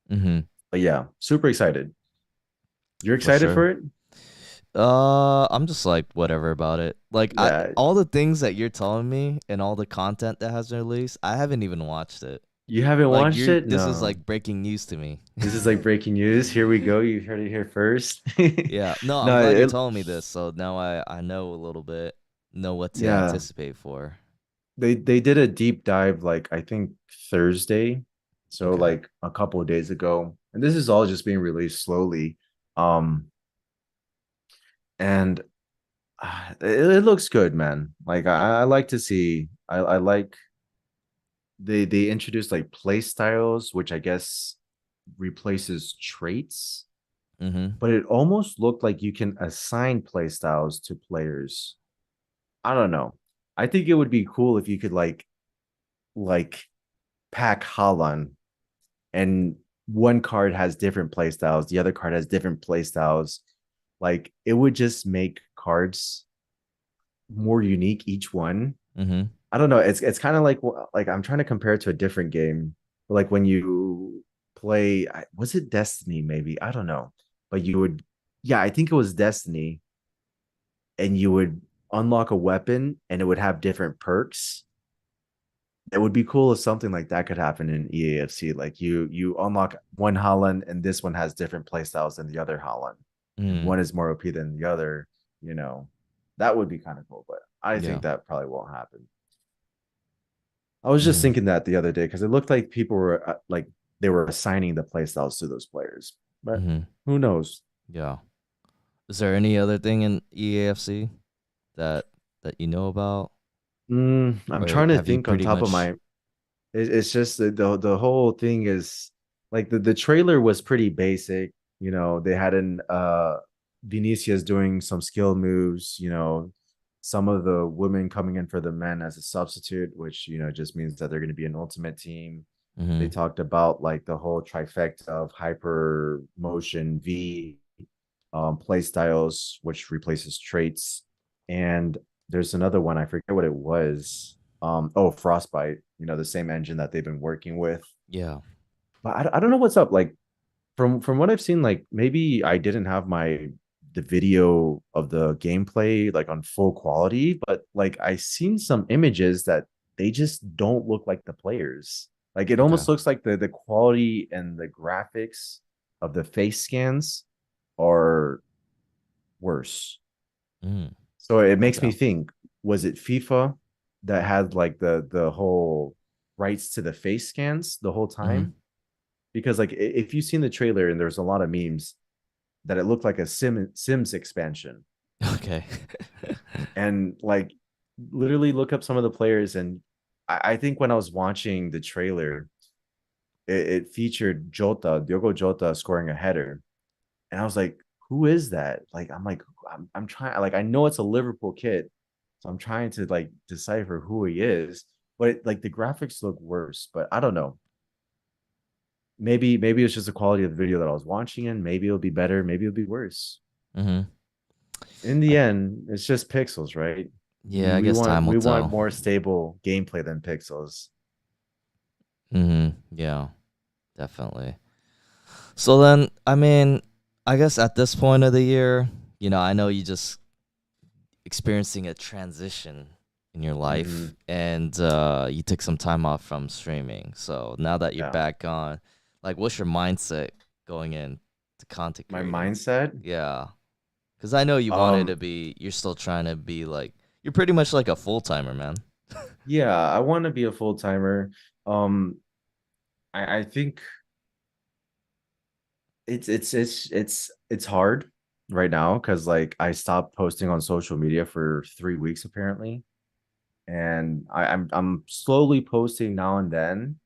Mm-hmm. But yeah, super excited. You're For excited sure. for it? I'm just like whatever about it. Like I Yeah, all the things that you're telling me and all the content that has been released, I haven't even watched it. you haven't Like watched you're it? this is No. like breaking news to me. This is like breaking news. Here we go. You heard it here first. Yeah. No, I'm No, glad you're telling me this. So now I know a little bit, know what to yeah. anticipate for. They did a deep dive like I think Thursday. So Okay. like a couple of days ago. And this is all just being released slowly. Um and it looks good, man. Like I like to see I like they introduced like play styles, which I guess replaces traits, Mm-hmm. but it almost looked like you can assign play styles to players. I don't know. I think it would be cool if you could like pack Holland and one card has different play styles, the other card has different play styles. Like it would just make cards more unique each one. Mm-hmm. I don't know. It's kind of like I'm trying to compare it to a different game. Like when you play, was it Destiny? Maybe I don't know, but you would, yeah, I think it was Destiny, and you would unlock a weapon, and it would have different perks. It would be cool if something like that could happen in EAFC. Like you unlock one Holland, and this one has different playstyles than the other Holland, and Mm. one is more OP than the other. You know, that would be kind of cool, but I Yeah. think that probably won't happen. I was just Mm. thinking that the other day because it looked like people were like they were assigning the playstyles to those players, but Mm-hmm. who knows? Yeah. Is there any other thing in EAFC that you know about, I'm or trying to have you think on pretty top of much? my. It's just the whole thing is like the trailer was pretty basic. They had an Vinicius doing some skill moves. Some of the women coming in for the men as a substitute, which just means that they're going to be an ultimate team. They Mm-hmm. talked about like the whole trifecta of hyper motion V play styles, which replaces traits. And there's another one, I forget what it was. Oh, Frostbite, the same engine that they've been working with. Yeah. But I don't know what's up. Like from what I've seen, like maybe I didn't have my the video of the gameplay like on full quality, but like I seen some images that they just don't look like the players. Like it Okay. almost looks like the quality and the graphics of the face scans are worse. Mm, So it makes me okay. think, was it FIFA that had like the whole rights to the face scans the whole Mm-hmm. time? Because like if you've seen the trailer and there's a lot of memes that it looked like a Sims expansion. Okay. And like literally look up some of the players, and I think when I was watching the trailer, it featured Diogo Jota scoring a header. And I was like, who is that? Like, I'm trying, like, I know it's a Liverpool kid. So I'm trying to like decipher who he is. But like the graphics look worse, but I don't know. Maybe it's just the quality of the video that I was watching in. Maybe it'll be better, maybe it'll be worse. Mm-hmm. In the end, it's just pixels, right? Yeah, I guess time will We want tell. more stable gameplay than pixels. Mm-hmm. Yeah, definitely. So then, I mean, I guess at this point of the year, I know you just experiencing a transition in your life Mm-hmm. and you took some time off from streaming. So now that you're Yeah. back on, like, what's your mindset going in to content My creating? mindset. Yeah. Because I know you wanted to Um, be, you're still trying to be like, you're pretty much like a full timer, man. yeah, I want to be a full timer. Um, I think it's hard right now because like I stopped posting on social media for 3 weeks apparently, and I'm slowly posting now and then,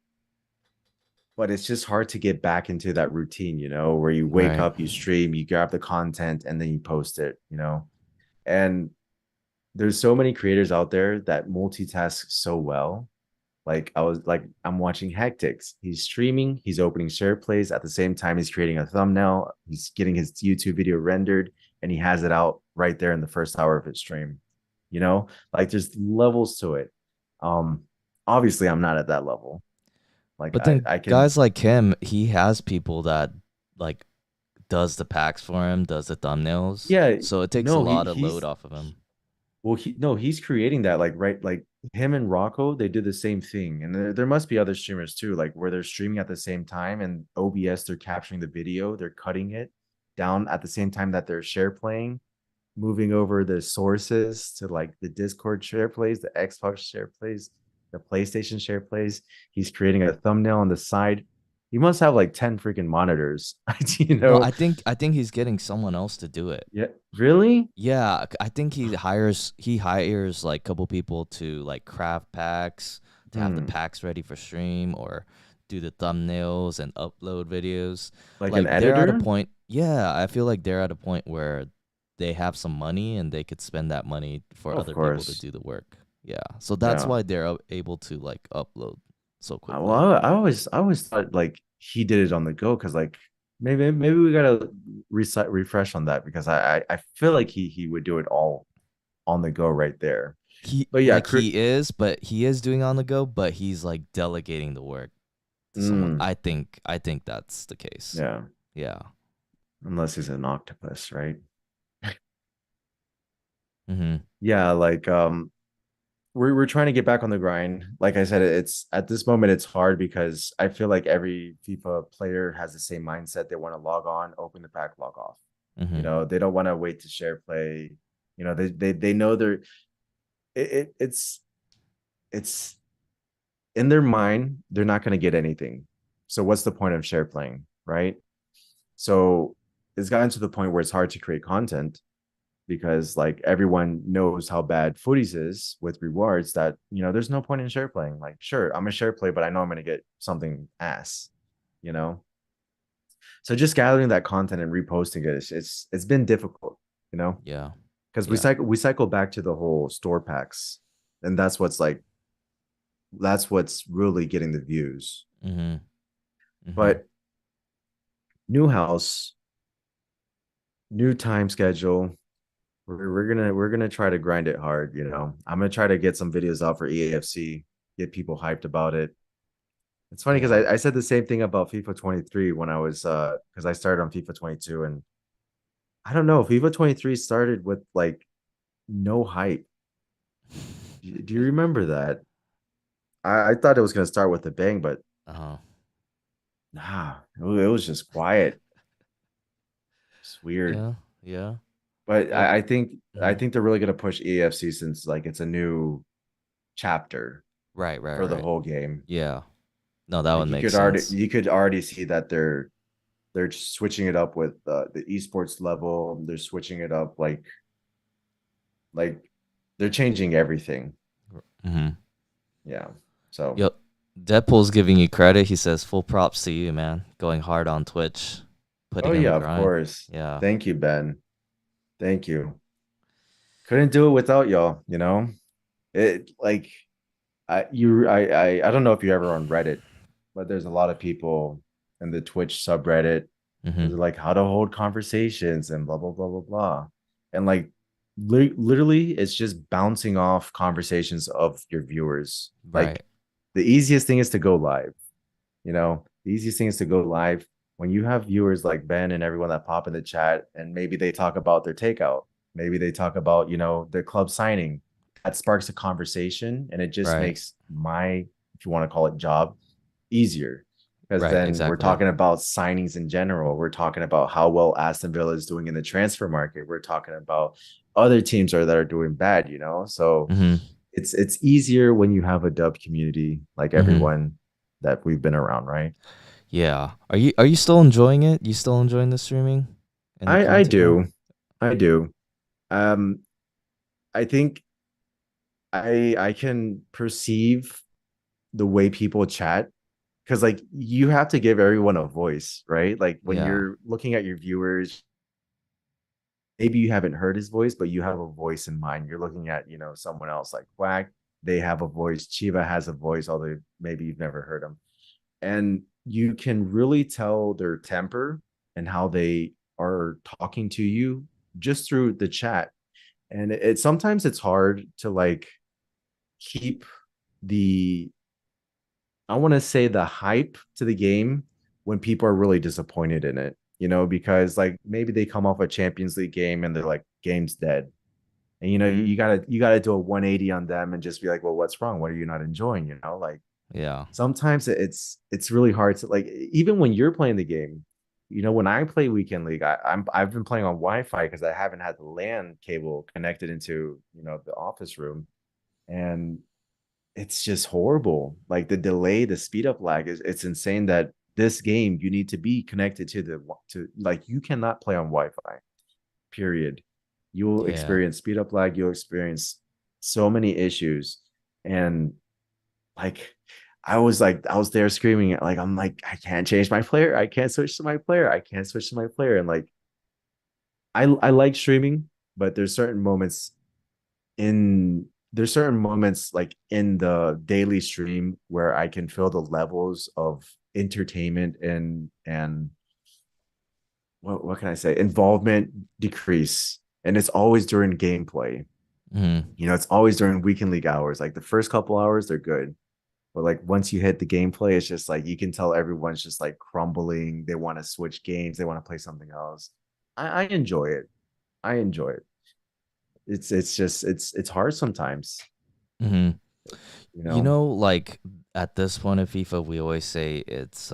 but it's just hard to get back into that routine, where you wake Right. up, you stream, you grab the content, and then you post it. And there's so many creators out there that multitask so well. Like I'm watching Hectics. He's streaming, he's opening share plays at the same time he's creating a thumbnail, he's getting his YouTube video rendered, and he has it out right there in the first hour of his stream. Like there's levels to it. Um, Obviously I'm not at that level. Like But then I can, guys like him, he has people that like does the packs for him, does the thumbnails. yeah, So it takes a no, lot of load off of him. well, he's creating that, like, right, like him and Rocco, they do the same thing. And there must be other streamers too, like where they're streaming at the same time, and OBS, they're capturing the video, they're cutting it down at the same time that they're share playing, moving over the sources to like the Discord share plays, the Xbox share plays, the PlayStation share plays. He's creating a thumbnail on the side. He must have like 10 freaking monitors, you No, know? I think he's getting someone else to do it. Yeah, really? Yeah, I think he hires like a couple people to like craft packs to have the Hmm. packs ready for stream or do the thumbnails and upload videos. Like an Like they're at a editor? point, yeah, I feel like they're at a point where they have some money and they could spend that money for Of other people to course. do the work. Yeah. So that's Yeah. why they're able to like upload so Well, quickly. I always thought like he did it on the go, because like maybe we gotta refresh on that, because I feel like he would do it all on the go right there. He But yeah, like he is, but he is doing on the go, but he's like delegating the work to someone. mm, I think that's the case. yeah, Yeah. unless he's an octopus, right? Mhm. Yeah, like we're trying to get back on the grind. Like I said, it's at this moment it's hard because I feel like every FIFA player has the same mindset. They want to log on, open the pack, log off. Mhm. They don't want to wait to share play. They know they're it, it it's in their mind, they're not going to get anything. So what's the point of share playing, right? So it's gotten to the point where it's hard to create content, because like everyone knows how bad footies is with rewards, that there's no point in share playing. Like, sure, I'm a share play, but I know I'm going to get something ass, you know. So just gathering that content and reposting it, it's been difficult, you know, Yeah. because we Yeah. cycle back to the whole store packs, and that's what's really getting the views. Mhm. Mhm. But new house, new time schedule. We're gonna try to grind it hard. I'm gonna try to get some videos out for EAFC, get people hyped about it. It's funny because Yeah. I said the same thing about FIFA 23 when I was because I started on FIFA 22, and I don't know. FIFA 23 started with like no hype. Do you remember that? I thought it was gonna start with a bang, but Uh-huh. nah, it was just quiet. It's weird. Yeah, yeah. But Well, I mhm. think they're really gonna push EFC since like it's a new chapter Right, right, for the right. whole game. Yeah. No, that Like would make sense. you could already see that they're switching it up with the esports level. They're switching it up like they're changing everything. Hmm. Yeah. So Yep. Deadpool's giving you credit. He says full props to you, man. Going hard on Twitch, oh putting in the yeah, of grind. course. Yeah. Thank you, Ben. Thank you. Couldn't do it without y'all, you know? It like I don't know if you're ever on Reddit, but there's a lot of people in the Twitch subreddit where Hmm. they're like how to hold conversations and blah blah blah blah blah. And like literally it's just bouncing off conversations of your viewers. Right. Like the easiest thing is to go live. You know, the easiest thing is to go live when you have viewers like Ben and everyone that pop in the chat, and maybe they talk about their takeout. Maybe they talk about, you know, their club signing. That sparks a conversation and it just Right. makes my, if you want to call it job, easier. Because Right. then we're Exactly. talking about signings in general. We're talking about how well Aston Villa is doing in the transfer market. We're talking about other teams that are doing bad, you know? So Hmm. it's easier when you have a dub community like Hmm. everyone that we've been around, right? Yeah. Are you still enjoying it? You still enjoying the streaming and the I content now? do. I do. Um I think I can perceive the way people chat because like you have to give everyone a voice, right? Like when Yeah. you're looking at your viewers, maybe you haven't heard his voice, but you have a voice in mind. You're looking at, you know, someone else like Quack, they have a voice, Chiva has a voice, although maybe you've never heard him. And you can really tell their temper and how they are talking to you just through the chat. And sometimes it's hard to like keep the, I want to say, the hype to the game when people are really disappointed in it, you know, because like maybe they come off a Champions League game and they're like game's dead. And you know, you gotta do a 180 on them and just be like, well, what's wrong? What are you not enjoying? You know, like Yeah. sometimes it's really hard to like even when you're playing the game. You know, when I play weekend league, I've been playing on Wi-Fi because I haven't had the LAN cable connected into, you know, the office room, and it's just horrible. Like the delay, the speed up lag is it's insane. That this game you need to be connected to the to like you cannot play on Wi-Fi. Period. You will Yeah. experience speed up lag. You'll experience so many issues, and like I was there screaming like I'm like I can't change my player. I can't switch to my player. I can't switch to my player. And like I like streaming, but there's certain moments like in the daily stream where I can feel the levels of entertainment and what can I say, involvement decrease, and it's always during gameplay. Hmm. You know, it's always during weekend league hours. Like the first couple hours they're good. But like once you hit the gameplay, it's just like you can tell everyone's just like crumbling. They want to switch games. They want to play something else. I enjoy it. I enjoy it. It's just it's hard sometimes. Hmm. You You know. know, like at this point in FIFA, we always say it's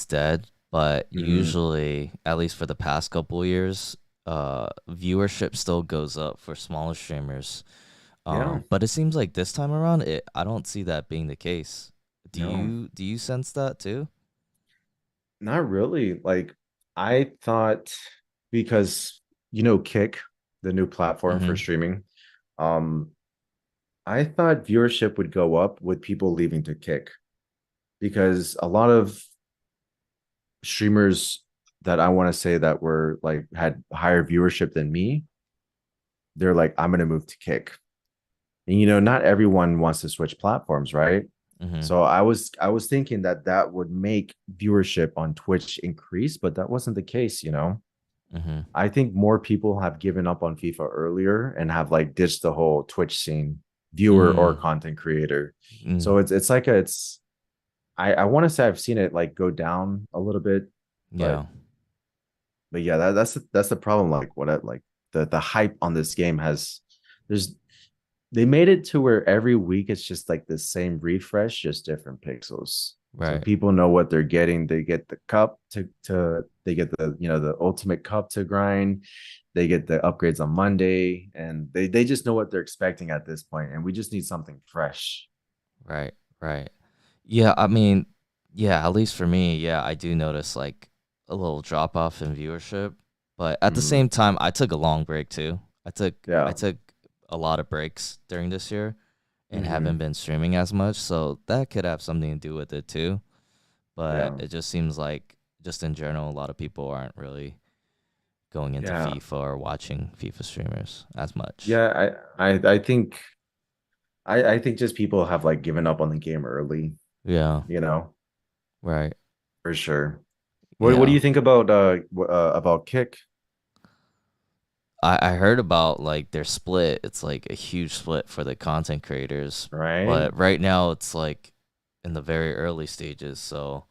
dead, but Mm-hmm. usually, at least for the past couple years, viewership still goes up for smaller streamers. Yeah. But it seems like this time around, I don't see that being the case. Do No, you sense that too? not really. Like I thought because you know Kick, the new platform for Mm-hmm. streaming, um, I thought viewership would go up with people leaving to Kick because a lot of streamers that I want to say that were like had higher viewership than me, they're like, I'm gonna move to Kick. And you know, not everyone wants to switch platforms, right? Mm-hmm. So I was thinking that that would make viewership on Twitch increase, but that wasn't the case, you know. Mm-hmm. I think more people have given up on FIFA earlier and have like ditched the whole Twitch scene, viewer or Mm. content creator. Mm. So it's like a, it's I want to say I've seen it like go down a little bit, but Yeah. but yeah, that's the problem. Like like the hype on this game has there's they made it to where every week it's just like the same refresh, just different pixels. So Right. people know what they're getting. They get the cup to they get the the ultimate cup to grind. They get the upgrades on Monday, and they just know what they're expecting at this point. And we just need something fresh. Right. Right. Yeah, I mean, yeah, at least for me, yeah, I do notice like a little drop off in viewership, but at the Mhm. same time, I took a long break too. I Yeah. took a lot of breaks during this year and haven't Hmm. been streaming as much, so that could have something to do with it too. But Yeah. it just seems like just in general, a lot of people aren't really going into Yeah. FIFA or watching FIFA streamers as much. Yeah. I think I think just people have like given up on the game early, Yeah, you know, right. for sure. What do Yeah. you think about Kick? I heard about like their split. It's like a huge split for the content creators. Right? But right now it's like in the very early stages. So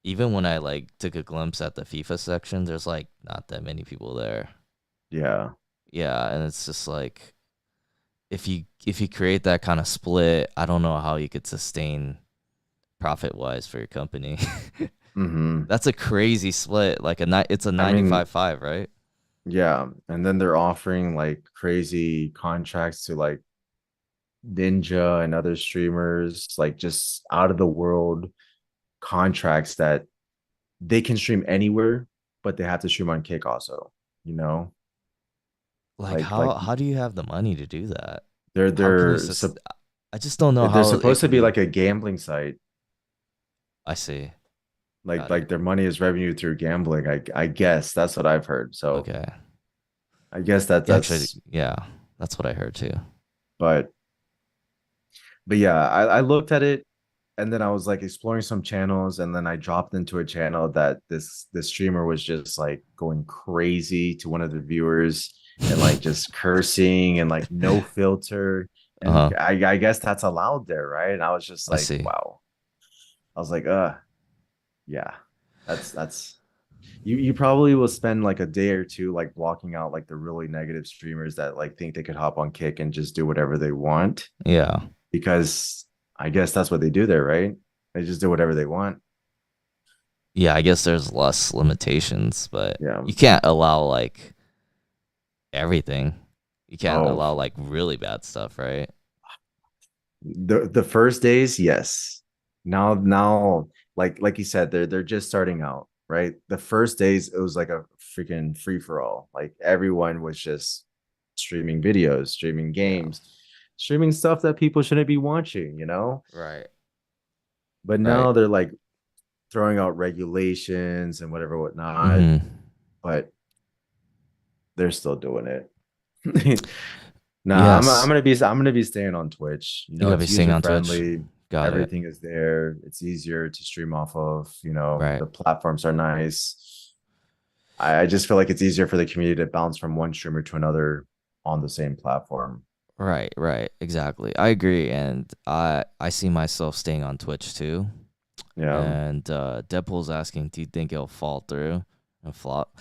even when I like took a glimpse at the FIFA section, there's like not that many people there. Yeah. Yeah, and it's just like if you create that kind of split, I don't know how you could sustain profit wise for your company. Hmm. That's a crazy split. Like it's a I mean, 95-5, right? yeah. And then they're offering like crazy contracts to like Ninja and other streamers, like just out of the world contracts that they can stream anywhere, but they have to stream on Kick also, you know? Like Like how do you have the money to do that? they're How can you they're I just don't know they're how it supposed to could be be. like a gambling site. I see. Like Got it. like their money is revenue through gambling. I guess that's what I've heard. So Okay. I guess Yeah, actually, that's yeah, that's what I heard too. but yeah, I looked at it and then I was like exploring some channels and then I dropped into a channel that this streamer was just like going crazy to one of the viewers and like just cursing and like no filter. And Uh-huh. I guess that's allowed there, right? And I was just I like, see. wow. I was like, yeah, that's you probably will spend like a day or two like blocking out like the really negative streamers that like think they could hop on Kick and just do whatever they want Yeah. because I guess that's what they do there, right? They just do whatever they want. Yeah, I guess there's less limitations, but Yeah. you can't allow like everything. You can't Oh, allow like really bad stuff, right? the first days, yes. Now, like you said, they're just starting out, right? The first days it was like a freaking free for all. Like everyone was just streaming videos, streaming Yeah. games, streaming stuff that people shouldn't be watching, you know? Right. But Right. now they're like throwing out regulations and whatever whatnot, Mm-hmm. but they're still doing it. Nah, Yes. I'm gonna be staying on Twitch. You You know, gotta be it's staying user on Twitch. friendly. Got it. Everything is there. It's easier to stream off of. You know, Right. the platforms are nice. I just feel like it's easier for the community to bounce from one streamer to another on the same platform. Right, right. Exactly. I agree. And I see myself staying on Twitch too. Yeah. And Deadpool's asking, do you think it'll fall through and flop?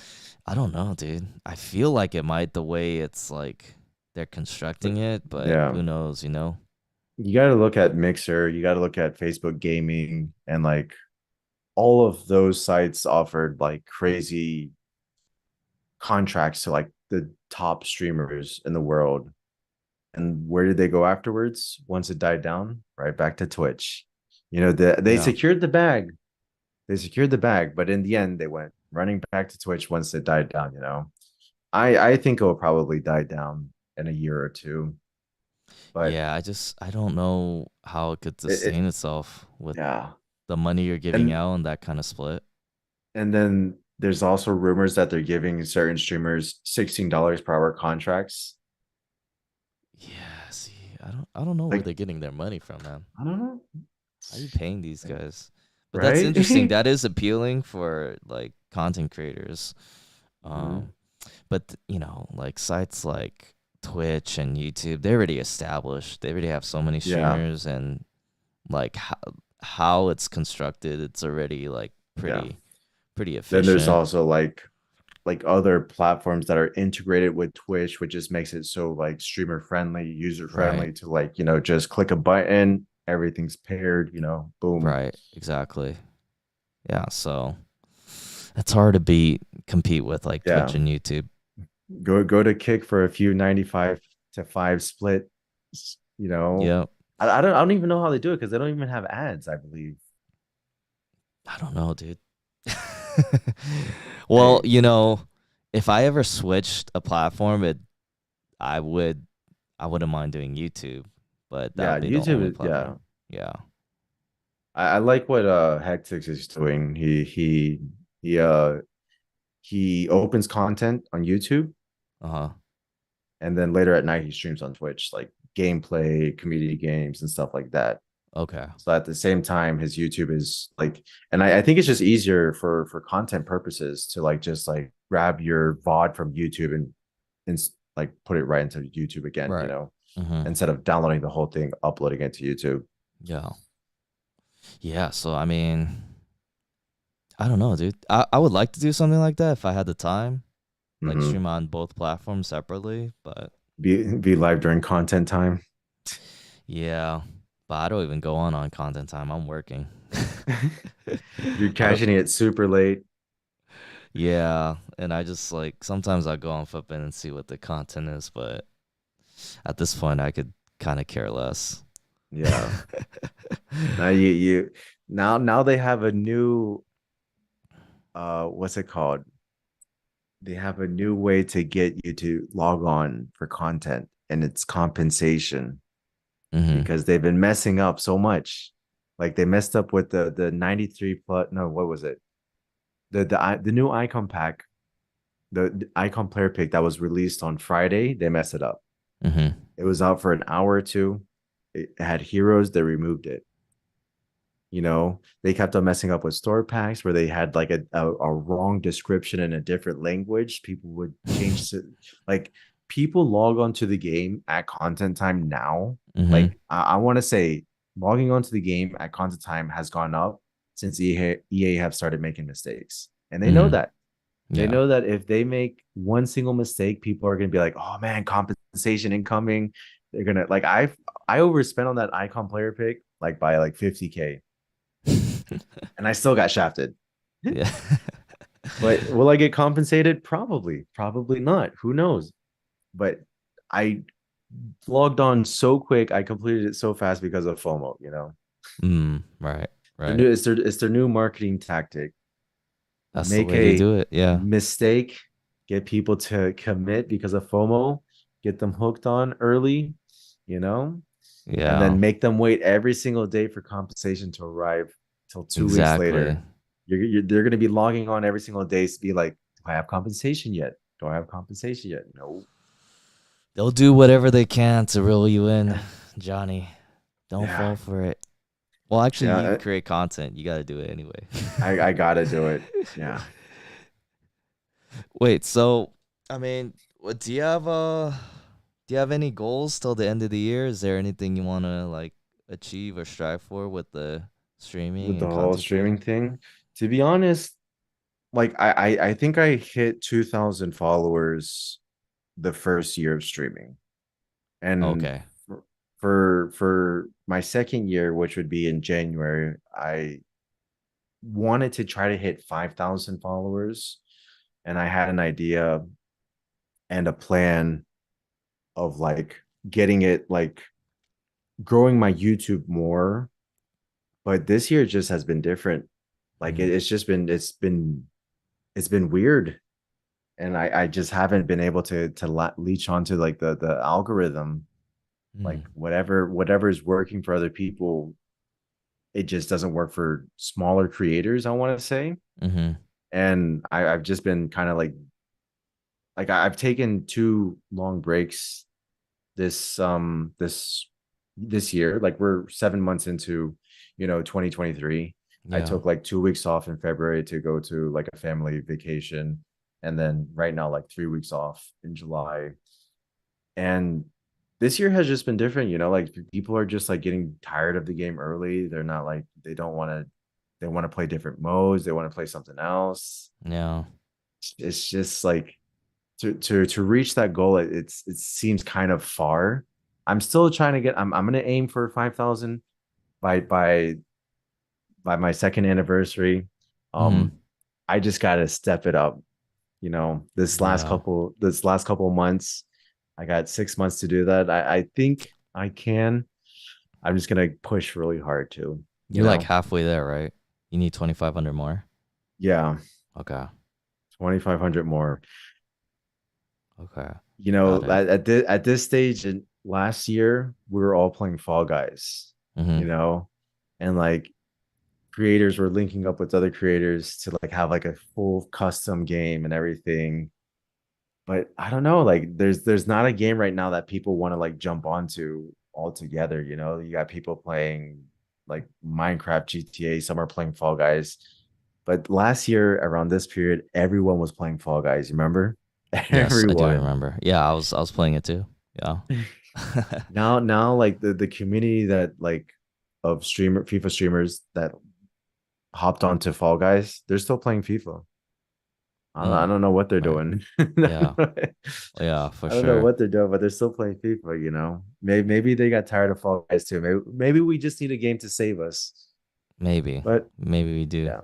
I don't know, dude. I feel like it might the way it's like they're constructing it, but Yeah. who knows, you know? You got to look at Mixer. You got to look at Facebook Gaming, and like all of those sites offered like crazy contracts to like the top streamers in the world. And where did they go afterwards once it died down? Right back to Twitch. You know, they Yeah. secured the bag. They secured the bag, but in the end, they went running back to Twitch once it died down. You know, I think it will probably die down in a year or two. But Yeah, I don't know how it could it sustain itself with yeah, the money you're giving and out and that kind of split. then there's also rumors that they're giving certain streamers $16 per hour contracts. Yeah, see, I don't know where Like they're getting their money from, man. I don't know, How are you paying these guys? But that's right? interesting. That is appealing for like content creators. Mhm. Um, but like sites like Twitch and YouTube, they're already established. They already have so many Yeah, streamers, and like how it's constructed, it's already like yeah. pretty Then there's efficient. also like like other platforms that are integrated with Twitch, which just makes it so like streamer friendly, user Right. friendly to like, just click a button, everything's paired, boom. Right. Exactly. Yeah. So it's hard to compete with like Twitch Yeah. and YouTube. Go to Kick for a few 95 to 5 split, you know. Yep. I don't even know how they do it because they don't even have ads, I believe. I don't know, dude. Well, Hey, if I ever switched a platform, I would I wouldn't mind doing YouTube, but that yeah, would be the only yeah. platform. Yeah. I like what Hectix is doing. He opens content on YouTube, Uh-huh. and then later at night he streams on Twitch, like gameplay, community games, and stuff like that. Okay. So at the same time, his YouTube is like, and I think it's just easier for content purposes to like just like grab your VOD from YouTube and like put it right into YouTube again, Right. Mm-hmm. instead of downloading the whole thing, uploading it to YouTube. Yeah. Yeah. So I mean, I don't know, dude. I would like to do something like that if I had the time, like Mm-hmm. stream on both platforms separately, but Be live during content time. yeah. But I don't even go on content time. I'm working. You're I don't catching it super late. Yeah, and I just like sometimes I go on Footbin and see what the content is, but at this point I could kind of care less. Yeah. Now you now they have a new what's it called? They have a new way to get you to log on for content, and it's compensation Hmm. because they've been messing up so much. Like they messed up with the 93 plus, no, what was it? The new icon pack, the icon player pick that was released on Friday, they messed it up. Hmm. It was out for an hour or two. It had heroes, they removed it. They kept on messing up with store packs where they had like a wrong description in a different language. People would change to like people log onto the game at content time now. Hmm. Like I want to say logging onto the game at content time has gone up since EA have started making mistakes. And they know Hmm. that. They Yeah. know that if they make one single mistake, people are gonna be like, oh man, compensation incoming. They're gonna like I overspent on that icon player pick like by like 50K and I still got shafted. Yeah. But will I get compensated? Probably, probably not. Who knows? But I logged on so quick, I completed it so fast because of FOMO. Right. The Right. new it's their new marketing tactic. That's the Make way they a do it. Yeah. mistake, get people to commit because of FOMO, get them hooked on early, you know, and Yeah. then make them wait every single day for compensation to arrive till 2 weeks Exactly. later. They're going to be logging on every single day to be like, do I have compensation yet? Do I have compensation yet? No. They'll do whatever they can to reel you in, Yeah. Johnny. Don't Yeah. fall for it. Well, actually, Yeah. you create content. You got to do it anyway. I gotta do it. Yeah. Wait, so I mean, do you have any goals till the end of the year? Is there anything you want to like achieve or strive for with the With streaming the and whole content streaming creating? thing, to be honest, like I think I hit 2,000 followers the first year of streaming. And Okay. for my second year, which would be in January, I wanted to try to hit 5,000 followers, and I had an idea and a plan of like getting it like growing my YouTube more. But this year just has been different. Like Mm, it's been weird, and I just haven't been able to leech onto like the algorithm. Like mm, whatever is working for other people, it just doesn't work for smaller creators, I want to say. mm-hmm. And I've just been kind of like I've taken 2 long breaks this year. Like we're 7 months into 2023. I Yeah. took like 2 weeks off in February to go to like a family vacation, and then right now like 3 weeks off in July. And this year has just been different, like people are just like getting tired of the game early. They're not like they don't want to they want to play different modes, they want to play something else. Yeah. it's just like to reach that goal, it seems kind of far. I'm still trying to get. I'm gonna aim for 5,000 by my second anniversary. Hmm. I just gotta step it up. Yeah. This last couple of months, I got 6 months to do that. I think I can. I'm just gonna push really hard too. You You're like know, halfway there, right? You need 2,500 more. yeah, Okay. 2,500 more. Okay. Got it. At this stage in last year, we were all playing Fall Guys. You Hmm. know, and like creators were linking up with other creators to like have like a full custom game and everything. But I don't know, like there's not a game right now that people want to like jump onto all together. You got people playing like Minecraft, GTA, some are playing Fall Guys. But last year around this period, everyone was playing Fall Guys. You remember? Yes, I do Everyone. remember. Yeah, I was playing it too. Yeah. Now like the community that like of FIFA streamers that hopped onto Fall Guys, they're still playing FIFA. I Mm, don't know what they're right. doing. Yeah. Yeah, for I don't know sure. what they're doing, but they're still playing FIFA. Maybe they got tired of Fall Guys too. Maybe we just need a game to save us. Maybe. But Maybe we do. yeah,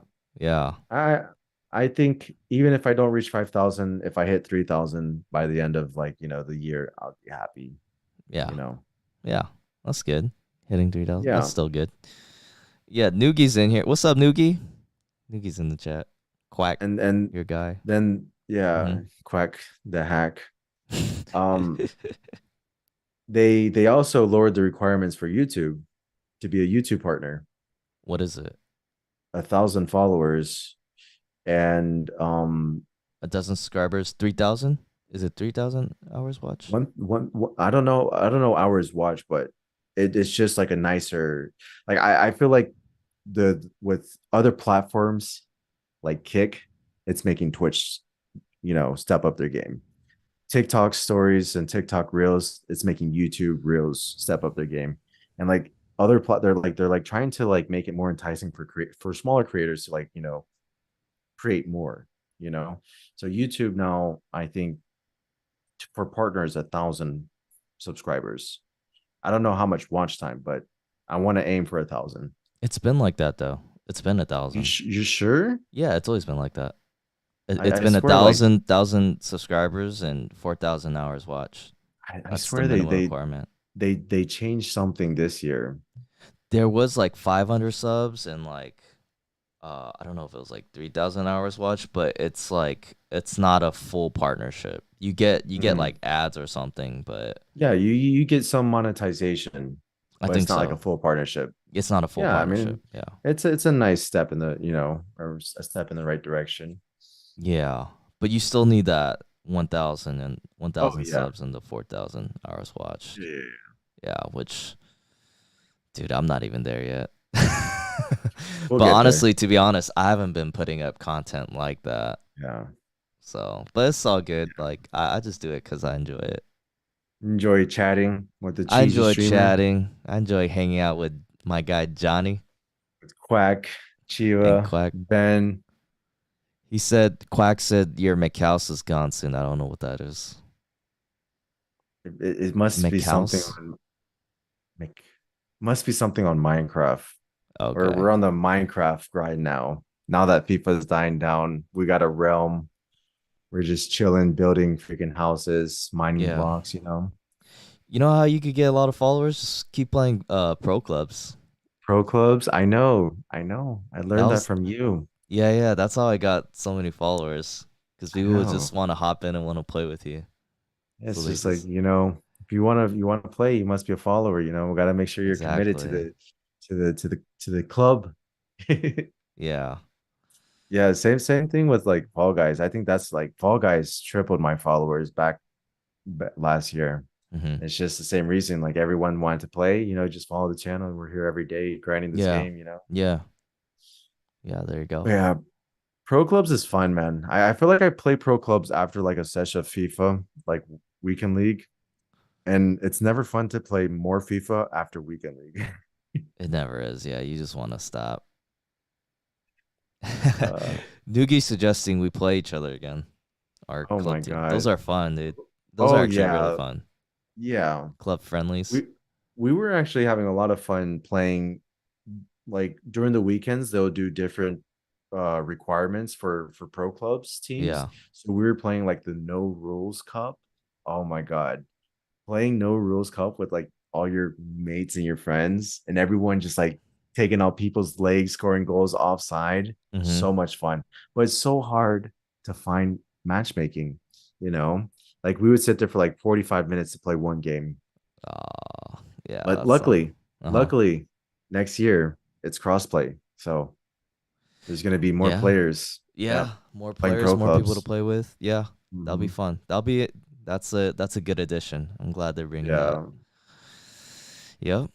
Yeah. I think even if I don't reach 5,000, if I hit 3,000 by the end of like the year, I'll be happy. Yeah. You know, Yeah. That's good. Hitting 3,000. That's yeah, still good. Yeah, Noogie's in here. What's up, Noogie? Noogie's in the chat. Quack, and your guy. then yeah, Hmm. Quack the hack. Um, they also lowered the requirements for YouTube to be a YouTube partner. What is it? 1,000 followers and A dozen subscribers, 3,000? Is it 3,000 hours watched? I don't know hours watched, but it's just like a nicer, like I feel like the with other platforms like Kick, it's making Twitch step up their game. TikTok stories and TikTok reels, it's making YouTube reels step up their game. And like they're like trying to like make it more enticing for smaller creators to like create more. you know so YouTube now, I think, for partners, 1,000 subscribers. I don't know how much watch time, but I want to aim for 1,000. It's been like that though. It's been a You thousand. sh- you sure? Yeah, it's always been like that. It's I been a swear, like thousand subscribers and 4,000 hours watched. I That's the swear they minimum they requirement. they changed something this year. There was like 500 subs and like I don't know if it was like 3,000 hours watched, but it's like it's not a full partnership. You get Mhm. like ads or something, but Yeah, you get some monetization, I but it's think not like a so. full partnership. It's not a full Yeah, I partnership. mean, Yeah. it's a nice step in the or a step in the right direction. Yeah. But you still need that 1,000 and one Oh thousand yeah. subs and the 4,000 hours watched. Yeah. Yeah, which dude, I'm not even there yet. We'll But get there. honestly, to be honest, I haven't been putting up content like that. Yeah. So, but it's all good. Like I just do it because I enjoy it. Enjoy chatting with the I cheesy enjoy streamer. chatting. I enjoy hanging out with my guy Johnny With Quack, and Chiva, Quack. Ben. He said Quack said your McHouse is gone soon. I don't know what that is. It must be something McHouse? on like must be something on Minecraft. We're Okay. on the Minecraft grind now. Now that FIFA's dying down, we got a realm. We're just chilling, building freaking houses, mining Yeah. blocks. You know how you could get a lot of followers? Just keep playing pro clubs. Pro clubs. I know. I That learned that was from you. yeah, yeah, that's how I got so many followers. Because I people would know. just want to hop in and want to play with you. So It's they just like, just if you want to play, you must be a follower. We got to make sure you're committed to exactly. the club. Yeah. Yeah, same thing with like Fall Guys. I think that's like Fall Guys tripled my followers back last year. Hmm. It's just the same reason. Like everyone wanted to play, just follow the channel. We're here every day grinding this Yeah. game. Yeah. Yeah, there you But go. yeah, pro clubs is fun, man. I feel like I play pro clubs after like a session of FIFA, like weekend league, and it's never fun to play more FIFA after weekend league. It never is. Yeah, you just want to stop. Uh, Noogie suggesting we play each other again. Our oh my club team. Those god. are fun, dude. Those are Oh actually really yeah, fun. yeah. Club friendlies. We were actually having a lot of fun playing. Like during the weekends, they'll do different requirements for pro clubs teams. Yeah. So we were playing like the no rules cup. Oh my god, playing no rules cup with like all your mates and your friends and everyone just like taking out people's legs, scoring goals offside. Mm-hmm. So much fun, but it's so hard to find matchmaking. You know, like we would sit there for like 45 minutes to play one game. Yeah, But that's uh-huh. luckily, next year it's crossplay. So there's going to be more Yeah. players. Yeah, Yeah. More playing players, pro more people to clubs. play with. Yeah. That'll be Hmm. fun. That'll be it. That's a good addition. I'm glad they're bringing that. Yeah, Yep.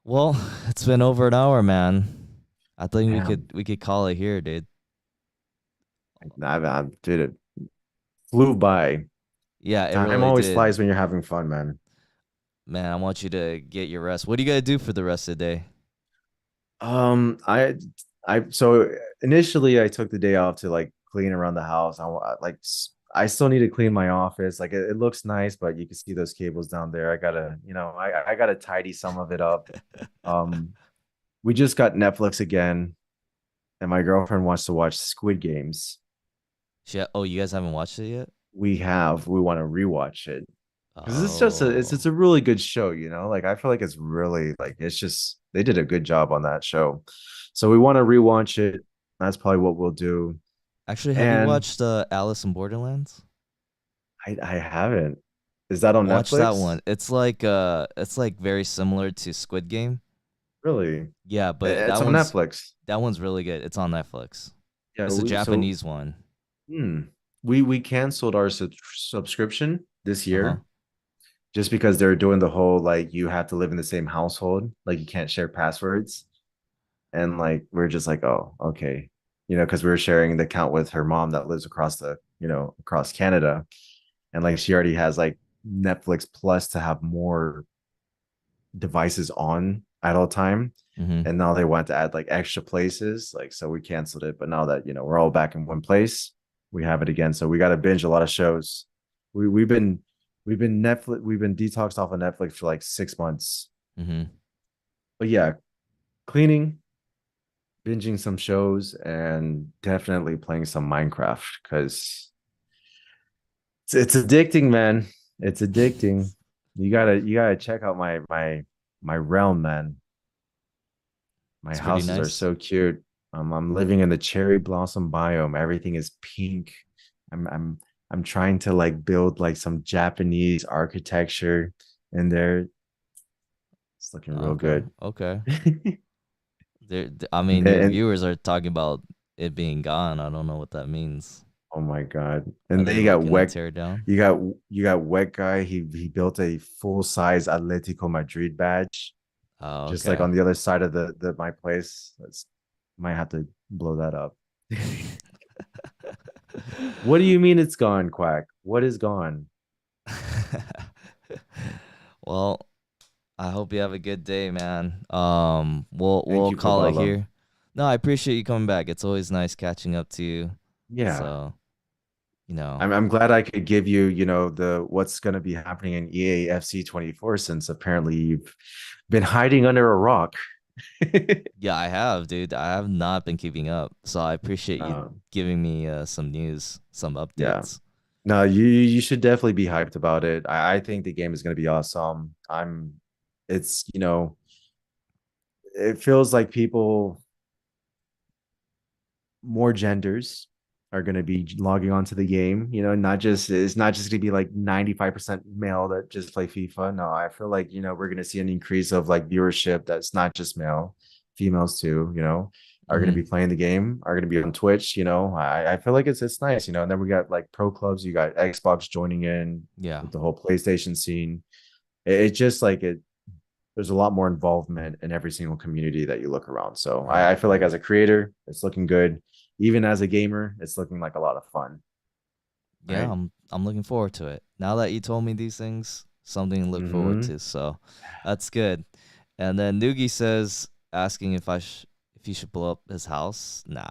Well, it's been over an hour, man. I think damn. we could call it here, dude. I did it. Flew by. Yeah, it Time really always did. flies when you're having fun, man. Man, I want you to get your rest. What do you gotta do for the rest of the day? Um, I, so initially I took the day off to like clean around the house. I still need to clean my office. Like it looks nice, but you can see those cables down there. I gotta, I gotta tidy some of it up. Um, we just got Netflix again, and my girlfriend wants to watch Squid Games. Oh, you guys haven't watched it yet? We want to rewatch it because it's Oh. a really good show, like I feel like it's really like it's just they did a good job on that show, so we want to rewatch it. That's probably what we'll do. Actually, have you And watched Alice in Borderlands? I haven't. Is that on Watch that Netflix? one. It's like very similar to Squid Game. Really? Yeah, but It's on Netflix. that one's really good. It's on Netflix. Yeah, It's a Japanese one. hmm, we canceled our subscription this Uh-huh. year just because they're doing the whole like you have to live in the same household, like you can't share passwords. And like we're just like, oh, okay. Because we were sharing the account with her mom that lives across Canada. And like she already has like Netflix Plus to have more devices on at all time. Mm-hmm. And now they want to add like extra places. Like, so we canceled it. But now that we're all back in one place, we have it again. So we got to binge a lot of shows. We've been detoxed off of Netflix for like 6 months. Mm-hmm. But yeah, cleaning, binging some shows, and definitely playing some Minecraft because it's addicting, man. It's addicting. You gotta check out my realm, man. My It's pretty houses are nice. so cute. I'm living in the cherry blossom biome. Everything is pink. I'm I'm I'm trying to like build like some Japanese architecture in there. It's looking real Okay. good. Okay. and I mean, your then viewers are talking about it being gone. I don't know what that means. Oh my God. Are And then they you like got gonna Wet. tear it down? You got Wet Guy. He built a full-size Atletico Madrid badge, Oh, just like okay. on the other side of the my place. That's might have to blow that up. What do you mean it's gone, Quack? What is gone? Well, I hope you have a good day, man. Thank We'll you, call it Koballa. here. No, I appreciate you coming back. It's always nice catching up to you. Yeah. So, you know, I'm glad I could give you, the what's gonna be happening in EAFC 24 since apparently you've been hiding under a rock. yeah, I have, dude. I have not been keeping up. So I appreciate you Um, giving me some news, some yeah. updates. No, you should definitely be hyped about it. I think the game is going to be awesome. It's it feels like people more genders are going to be logging onto the game. Not just it's not just going to be like 95% male that just play FIFA. No, I feel like we're going to see an increase of like viewership that's not just male, females too. Are going to be Mm-hmm. playing the game, are going to be on Twitch. I feel like it's nice. And then we got like pro clubs. You got Xbox joining in Yeah. with the whole PlayStation scene. It just like it there's a lot more involvement in every single community that you look around. So Right. I feel like Right. as a creator, it's looking good. Even as a gamer, it's looking like a lot of fun. Yeah, Right. I'm looking forward to it. Now that you told me these things, something to look forward Mm-hmm. to. So that's good. And then Noogie says asking if if you should blow up his house, nah.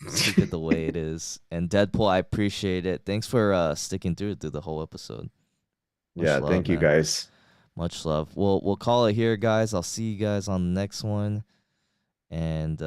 Just keep it the way it is. And Deadpool, I appreciate it. Thanks for sticking through the whole episode. Much Yeah, love, thank you man. guys. Much love. We'll call it here, guys. I'll see you guys on the next one. And